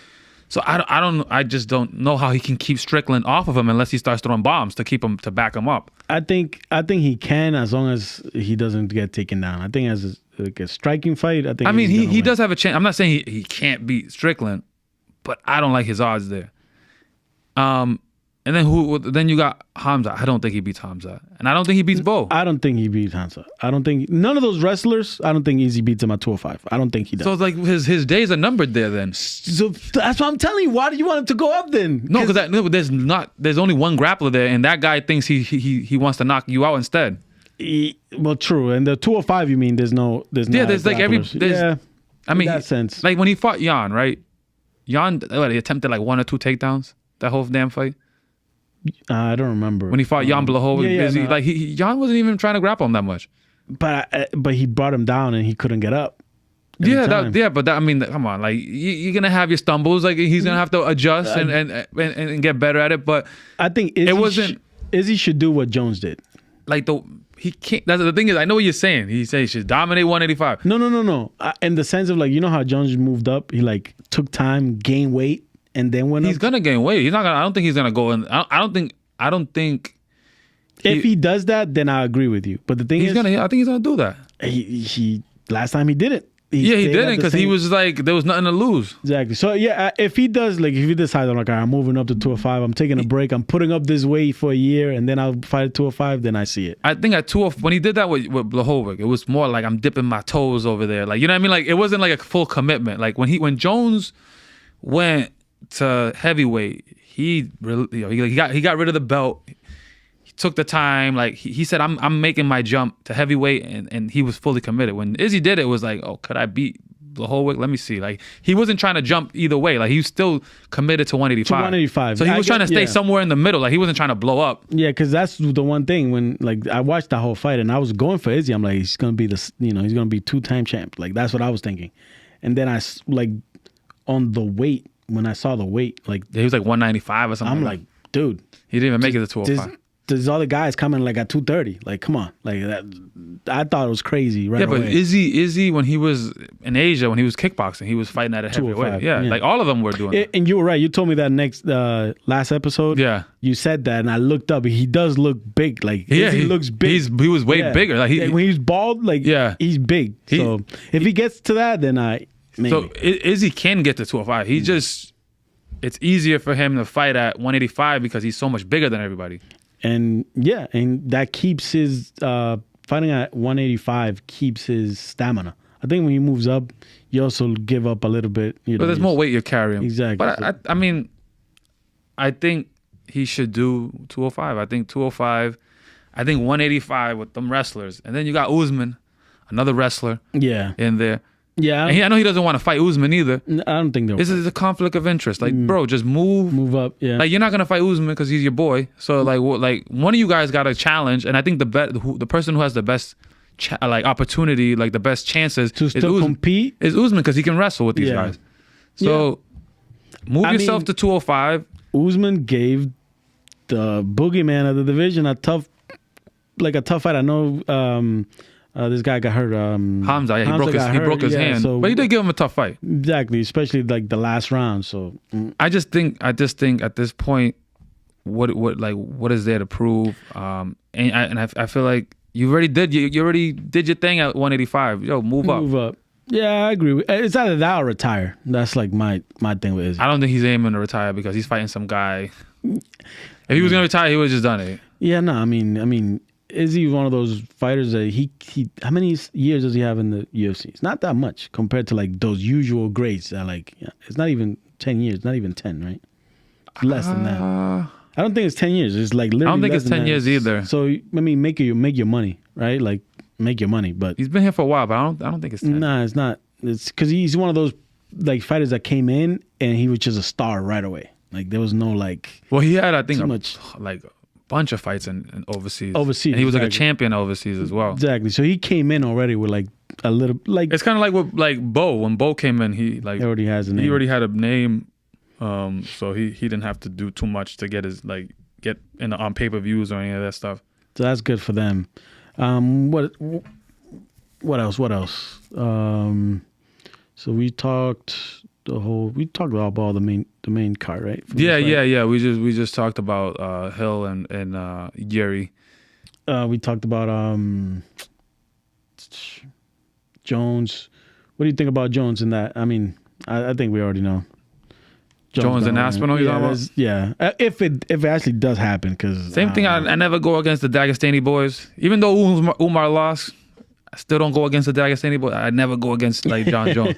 So I just don't know how he can keep Strickland off of him unless he starts throwing bombs to back him up. I think he can, as long as he doesn't get taken down. I think as a striking fight, I mean he does have a chance. I'm not saying he can't beat Strickland, but I don't like his odds there. And then then you got Hamza. I don't think he beats Hamza. And I don't think he beats Bo. I don't think he beats Hamza. I don't think none of those wrestlers, I don't think Izzy beats him at 205. I don't think he does. So it's like his days are numbered there then. So that's what I'm telling you. Why do you want him to go up then? No, because there's only one grappler there, and that guy thinks he wants to knock you out instead. Well, true. And the 205, you mean there's like grapplers. I mean, in that sense. Like when he fought Jan, right? Jan, he attempted like 1 or 2 takedowns that whole damn fight. I don't remember when he fought Jan Blachowicz. Jan wasn't even trying to grapple him that much. But he brought him down and he couldn't get up. But I mean, come on, like you're gonna have your stumbles. Like he's gonna have to adjust and get better at it. But I think Izzy should do what Jones did. Like he can't. That's the thing is, I know what you're saying. He says he should dominate 185. No. In the sense of like, you know how Jones moved up. He like took time, gained weight, and then went up. He's gonna gain weight. He's not gonna. I don't think he's gonna go in. I don't think. If he does that, then I agree with you. But the thing is, I think he's gonna do that. He last time he did it. He didn't because he was like there was nothing to lose. Exactly. So yeah, if he does, like if he decides, I'm like, all right, I'm moving up to 205, I'm taking a break, I'm putting up this weight for a year, and then I'll fight at 205, then I see it. I think at 205, when he did that with Blachowicz, it was more like I'm dipping my toes over there, like you know what I mean. Like it wasn't like a full commitment. Like when Jones went to heavyweight, he got rid of the belt. Took the time, like he said, I'm making my jump to heavyweight, and he was fully committed. When Izzy did it, was like, oh, could I beat Blachowicz? Let me see. Like he wasn't trying to jump either way. Like he was still committed to 185. 185. So he was trying to stay somewhere in the middle. Like he wasn't trying to blow up. Yeah, because that's the one thing when like I watched the whole fight and I was going for Izzy. I'm like, he's gonna be he's gonna be 2-time champ. Like that's what I was thinking. And then I like on the weight when I saw the weight, like he was like 195 or something. I'm like, dude, he didn't even make it to 205. There's other guys coming like at 230. Like, come on. Like that, I thought it was crazy right away. But Izzy, when he was in Asia, when he was kickboxing, he was fighting at a heavyweight. Yeah, like all of them were doing it. And you were right. You told me that last episode. Yeah. You said that, and I looked up. He does look big. Like, Izzy looks big. He was way bigger. Like when he's bald, like, he's big. So if he gets to that, then maybe. So Izzy can get to 205. He just, it's easier for him to fight at 185 because he's so much bigger than everybody. And that keeps his fighting at 185 keeps his stamina. I think when he moves up, you also give up a little bit. But there's more weight you're carrying. Exactly. But I mean, I think he should do 205. I think 205. I think 185 with them wrestlers, and then you got Usman, another wrestler. Yeah. In there. Yeah, and I know he doesn't want to fight Usman either. I don't think this is a conflict of interest. Like, bro, just move up. Yeah, like you're not gonna fight Usman because he's your boy. So like one of you guys got a challenge, and I think the person who has the best opportunity, like the best chances to still compete is Usman because he can wrestle with these guys. So move yourself to 205. Usman gave the boogeyman of the division a tough fight. I know. This guy got hurt. Hamza, he broke his hand, but he did give him a tough fight. Exactly, especially like the last round. So I just think at this point, what is there to prove? And I feel like you already did your thing at 185. Yo, move up. Yeah, I agree. It's either that or retire. That's like my thing with Izzy. I don't think he's aiming to retire because he's fighting some guy. If he was gonna retire, he would have just done it. Yeah, no, I mean. Izzy one of those fighters that he how many years does he have in the UFC? It's not that much compared to like those usual greats that it's not even 10 years, not even 10, right? Less than that. I don't think it's 10 years. It's like literally I don't think it's 10 years either. So I mean, make your money, right? Like make your money, but he's been here for a while, but I don't think it's 10. Nah, it's not. It's because he's one of those like fighters that came in and he was just a star right away. Like there was no like. Well, he had I think much like. Bunch of fights in overseas. And he was like a champion overseas as well. Exactly. So he came in already with like a little like. It's kind of like with like Bo. When Bo came in, he already has a name. He already had a name, so he didn't have to do too much to get his get in on pay-per-views or any of that stuff. So that's good for them. What else? So we talked about all the main card, right? Yeah. We just talked about Hill and Yuri. We talked about Jones. What do you think about Jones in that? I mean, I think we already know. Jones and Aspinall, if it actually does happen, because same thing. I never go against the Dagestani boys, even though Umar lost. I still don't go against the Dagestani, but I never go against like John Jones.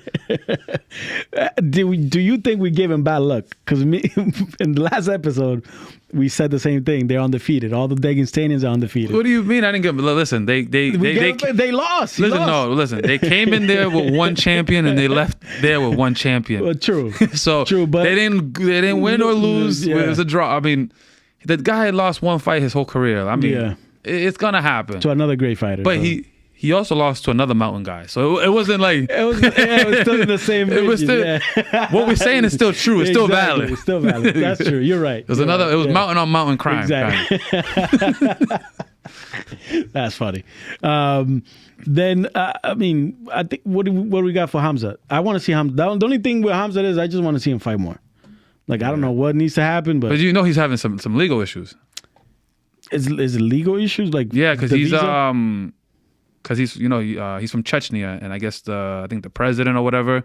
Do you think we gave him bad luck? Because in the last episode, we said the same thing. They're undefeated. All the Dagestanians are undefeated. What do you mean? I didn't get. Listen, they lost. Listen. They came in there with one champion and they left there with one champion. Well, true. True, but they didn't win or lose. Yeah. It was a draw. I mean, the guy had lost one fight his whole career. I mean, it's gonna happen to another great fighter. But he also lost to another mountain guy. So it wasn't like it was still in the same. It was still what we're saying is still true. It's still valid. It's still valid. That's true. You're right. It was It was mountain on mountain crime. Exactly. That's funny. Then I mean, I think what do we got for Hamza? I want to see Hamza. The only thing with Hamza is I just want to see him fight more. Like I don't know what needs to happen, but you know he's having some legal issues. Is it legal issues? Like yeah, because he's he's he's from Chechnya, and I guess I think the president or whatever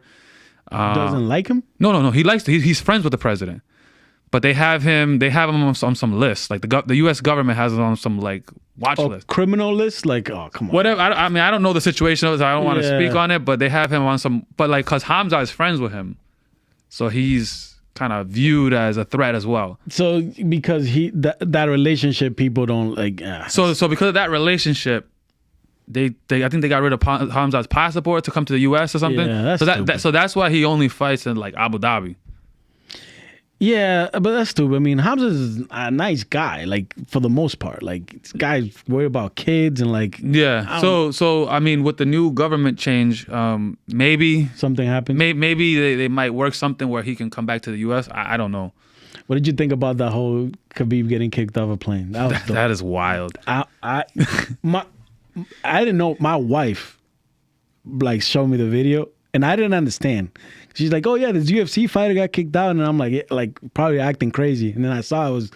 doesn't like him. No, he's friends with the president, but they have him on some list. Like the U.S. government has him on some like watch list, criminal list. Like oh come on, whatever. I mean I don't know the situation, so I don't want to speak on it. But they have him on some. But like because Hamza is friends with him, so he's kind of viewed as a threat as well. So because that relationship, people don't like. So because of that relationship, they I think they got rid of Hamza's passport to come to the U.S. or something. Yeah, so that's why he only fights in like Abu Dhabi. Yeah, but that's stupid. I mean, Hamza's a nice guy, like for the most part. Like this guy's worried about kids and like. Yeah. So I mean, with the new government change, maybe something happens. Maybe they might work something where he can come back to the U.S. I don't know. What did you think about that whole Khabib getting kicked off a plane? That is wild. I didn't know. My wife like showed me the video and I didn't understand. She's like, "Oh yeah, this UFC fighter got kicked out," and I'm like probably acting crazy. And then I saw it was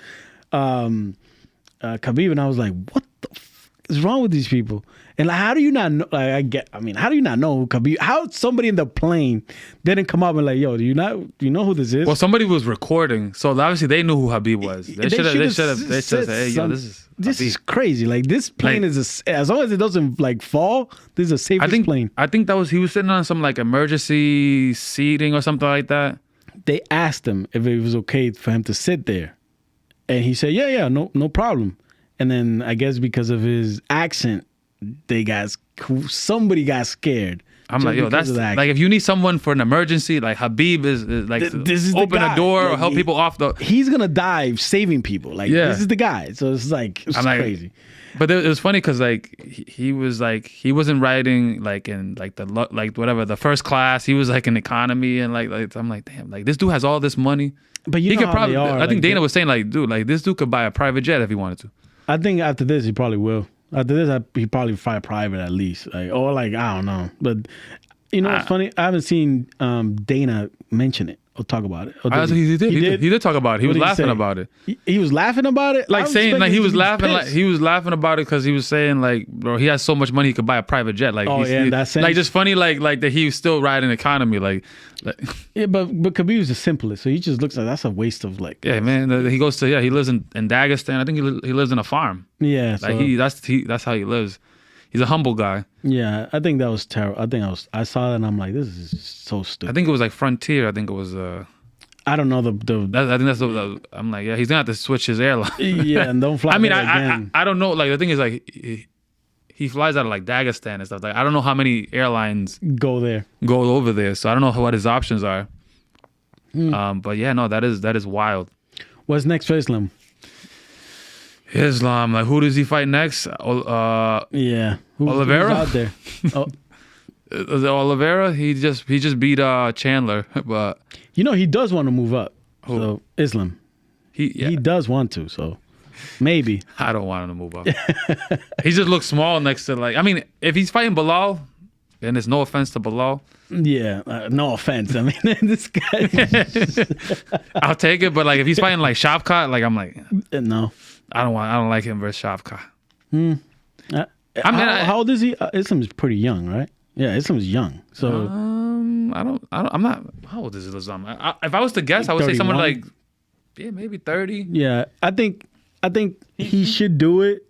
Khabib, and I was like, "What the f is wrong with these people?" And like, how do you not know? Like, how do you not know who Khabib? How somebody in the plane didn't come up and like, "Yo, do you know who this is?" Well, somebody was recording, so obviously they knew who Khabib was. They should have said, "Hey, yo, this is crazy. Like this plane is as long as it doesn't like fall, this is the safest plane." I think he was sitting on some like emergency seating or something like that. They asked him if it was okay for him to sit there, and he said, "Yeah, no problem." And then I guess because of his accent, somebody got scared. I'm like, yo, that's like if you need someone for an emergency, like Khabib is like this is open a door or help people off the. He's gonna die saving people. Like this is the guy. So it's like crazy. But it was funny because like he wasn't riding like in like the first class. He was like in economy and like I'm like damn, like this dude has all this money. But he could probably. I think Dana was saying like, dude, like this dude could buy a private jet if he wanted to. I think after this he probably will. After this, he probably fly private at least, like or like I don't know. But you know what's funny? I haven't seen Dana mention it or talk about it. He did talk about it. He was laughing about it. He was laughing about it, like saying like he was laughing about it because he was saying like, bro, he has so much money he could buy a private jet. Like that's like just funny like that he was still riding economy like yeah, but Khabib is the simplest, so he just looks like that's a waste of like. Yeah, man. He goes to he lives in Dagestan. I think he lives in a farm. Yeah, like that's how he lives. He's a humble guy. Yeah, I think that was terrible. I saw that and I'm like, this is so stupid. I think it was like Frontier. I think it was. I don't know I think that's I'm like, yeah, he's gonna have to switch his airline. Yeah, and don't fly. I mean, I don't know. Like the thing is, like he flies out of like Dagestan and stuff. Like I don't know how many airlines go over there. So I don't know what his options are. But yeah, no, that is wild. What's next for Islam? Islam, like who does he fight next? Oliveira out there. Is it Oliveira? He just beat Chandler, but he does want to move up. Who? So Islam, he does want to. So maybe I don't want him to move up. He just looks small next to like. I mean, if he's fighting Bilal, and it's no offense to Bilal. Yeah, no offense. I mean, this guy. I'll take it, but like if he's fighting like Shavkat, like I'm like no. I don't like him versus Shavkat. I mean, how old is he? Islam is pretty young, right? Yeah, Islam is young. So I'm not. How old is Islam? If I was to guess, I would 31? Say someone like maybe 30. Yeah, I think he should do it,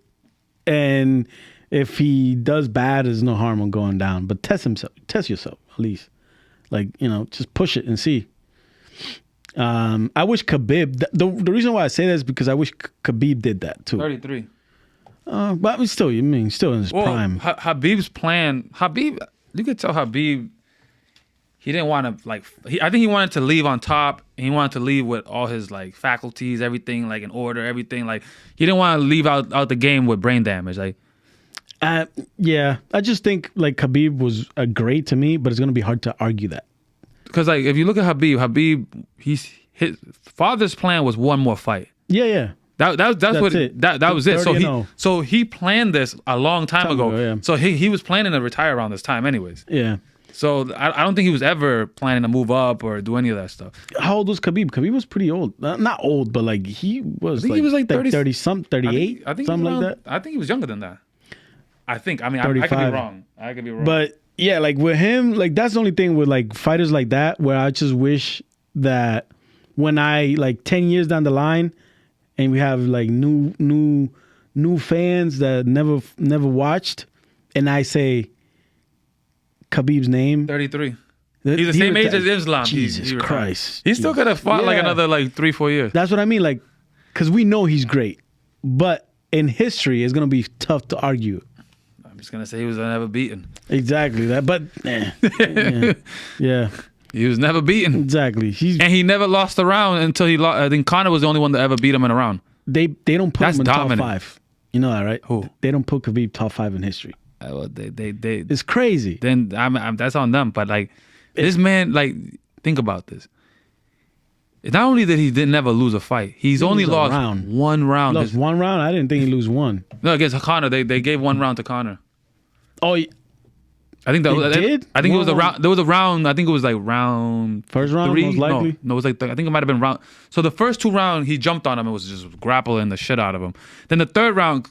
and if he does bad, there's no harm in going down. But test yourself at least. Like just push it and see. I wish Khabib. The reason why I say that is because I wish Khabib did that too. 33. But still in his prime. Habib's plan. You could tell Khabib. He didn't want to I think he wanted to leave on top. And he wanted to leave with all his like faculties, everything like in order, everything like he didn't want to leave out the game with brain damage. Like Yeah, I just think like Khabib was great to me, but it's gonna be hard to argue that. Because like if you look at Habib, his father's plan was one more fight. Yeah. That's what it. that was it. 30-0. So he planned this a long time ago. Yeah. So he was planning to retire around this time, anyways. Yeah. So I don't think he was ever planning to move up or do any of that stuff. How old was Khabib? Khabib was pretty old. Not old, but like he was. I think he was like 30 something, 38, I think something around, like that. I think he was younger than that. I think. I mean, I could be wrong. I could be wrong. But yeah, like with him, like that's the only thing with like fighters like that, where I just wish that when I like 10 years down the line, and we have like new fans that never watched, and I say Khabib's name, 33. He's the same age as Islam. Jesus Christ, he still could have fought like another like 3-4 years. That's what I mean, like, because we know he's great, but in history, it's gonna be tough to argue. I'm just gonna say he was never beaten. Exactly that, but yeah. He was never beaten. Exactly. And he never lost a round until he lost. I think Conor was the only one that ever beat him in a round. They don't put him in dominant. top 5. You know that, right? Who? They don't put Khabib top 5 in history. Well, they It's crazy. Then that's on them. But like this man, like think about this. Not only that he didn't never lose a fight, he's only lost one round. Lost one round? I didn't think he lose one. No, against Conor, they gave one round to Conor. Oh, I think that did? I think it was a round. There was a round. I think it was like round first round, 3. most likely. No, it was like I think it might have been round. So the first 2 rounds, he jumped on him and was just grappling the shit out of him. Then the third round,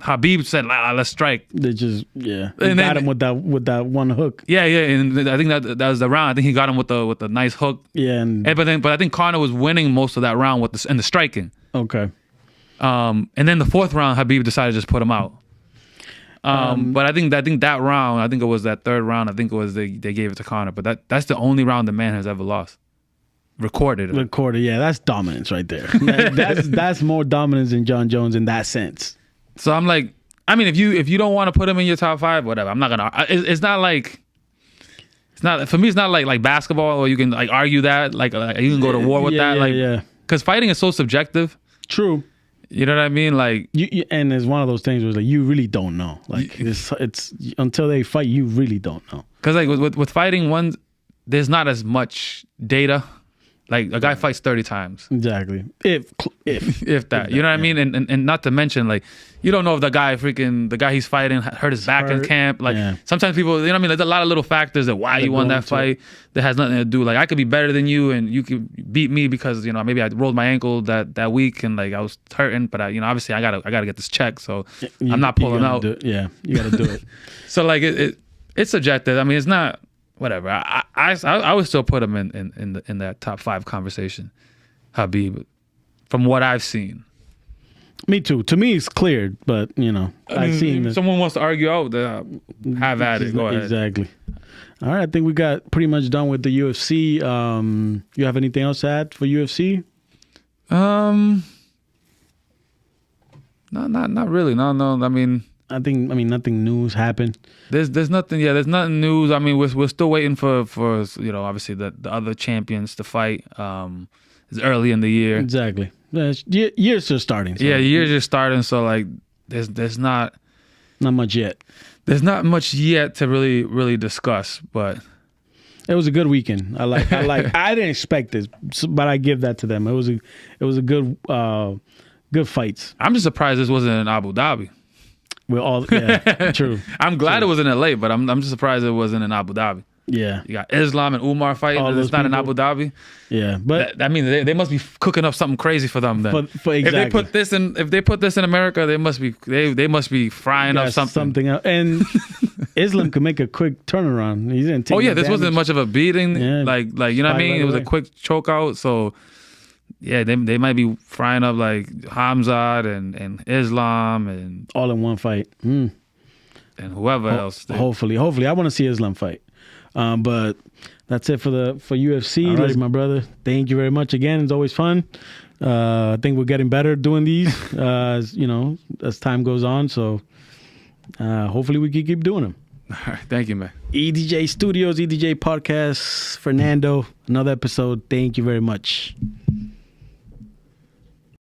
Habib said, "Let's strike." They just and got him with that one hook. Yeah, and I think that was the round. I think he got him with the nice hook. Yeah, but I think Conor was winning most of that round with the striking. Okay. And then the 4th round, Habib decided to just put him out. But I think that round, I think it was that 3rd round. I think it was they gave it to Conor. But that's the only round the man has ever lost. Recorded, yeah, that's dominance right there. that's more dominance than John Jones in that sense. So I'm like, I mean, if you don't want to put him in your top 5, whatever. I'm not gonna. It's not like. It's not for me. It's not like basketball, or you can like argue that. Like you can go to war with that. Like, because fighting is so subjective. True. You know what I mean? Like, and it's one of those things where it's like you really don't know. Like it's until they fight, you really don't know. Because like with fighting, there's not as much data. Like a guy fights 30 times. Exactly. If that. You know what I mean? And not to mention, like, you don't know if the guy he's fighting hurt his back in camp. Like sometimes people, you know what I mean? There's a lot of little factors that why you won that fight that has nothing to do. Like I could be better than you and you could beat me because, you know, maybe I rolled my ankle that week and like I was hurting, but obviously I gotta get this check. So I'm not pulling out. You gotta do it. So like it's subjective. I mean, it's not. Whatever. I would still put him in that top 5 conversation, Habib, from what I've seen. Me too. To me, it's cleared, but I've seen. If someone wants to argue out, have at it. Go ahead. Exactly. All right. I think we got pretty much done with the UFC. You have anything else to add for UFC? Not really. No. I mean, nothing news happened. There's nothing. Yeah, there's nothing news. I mean, we're still waiting for obviously the other champions to fight. It's early in the year. Exactly. Years just starting. So. Yeah, years just starting. So like, there's not much yet. There's not much yet to really discuss. But it was a good weekend. I didn't expect this, but I give that to them. It was a good fights. I'm just surprised this wasn't in Abu Dhabi. We're all true. I'm glad it was in LA, but I'm just surprised it wasn't in Abu Dhabi. Yeah, you got Islam and Umar fighting. And it's not in Abu Dhabi. Yeah, but that means they must be cooking up something crazy for them. Then exactly. If they put this in America, they must be frying up something else. And Islam could make a quick turnaround. He didn't take. This wasn't much of a beating. Yeah, like you know what I mean. It was a quick choke out. So. Yeah, they might be frying up like Hamzat and Islam and all in one fight, and whoever else. Hopefully, I want to see Islam fight. But that's it for UFC. All right, my brother. Thank you very much again. It's always fun. I think we're getting better doing these. As time goes on. So hopefully we can keep doing them. All right, thank you, man. EDJ Studios, EDJ Podcast. Fernando, another episode. Thank you very much.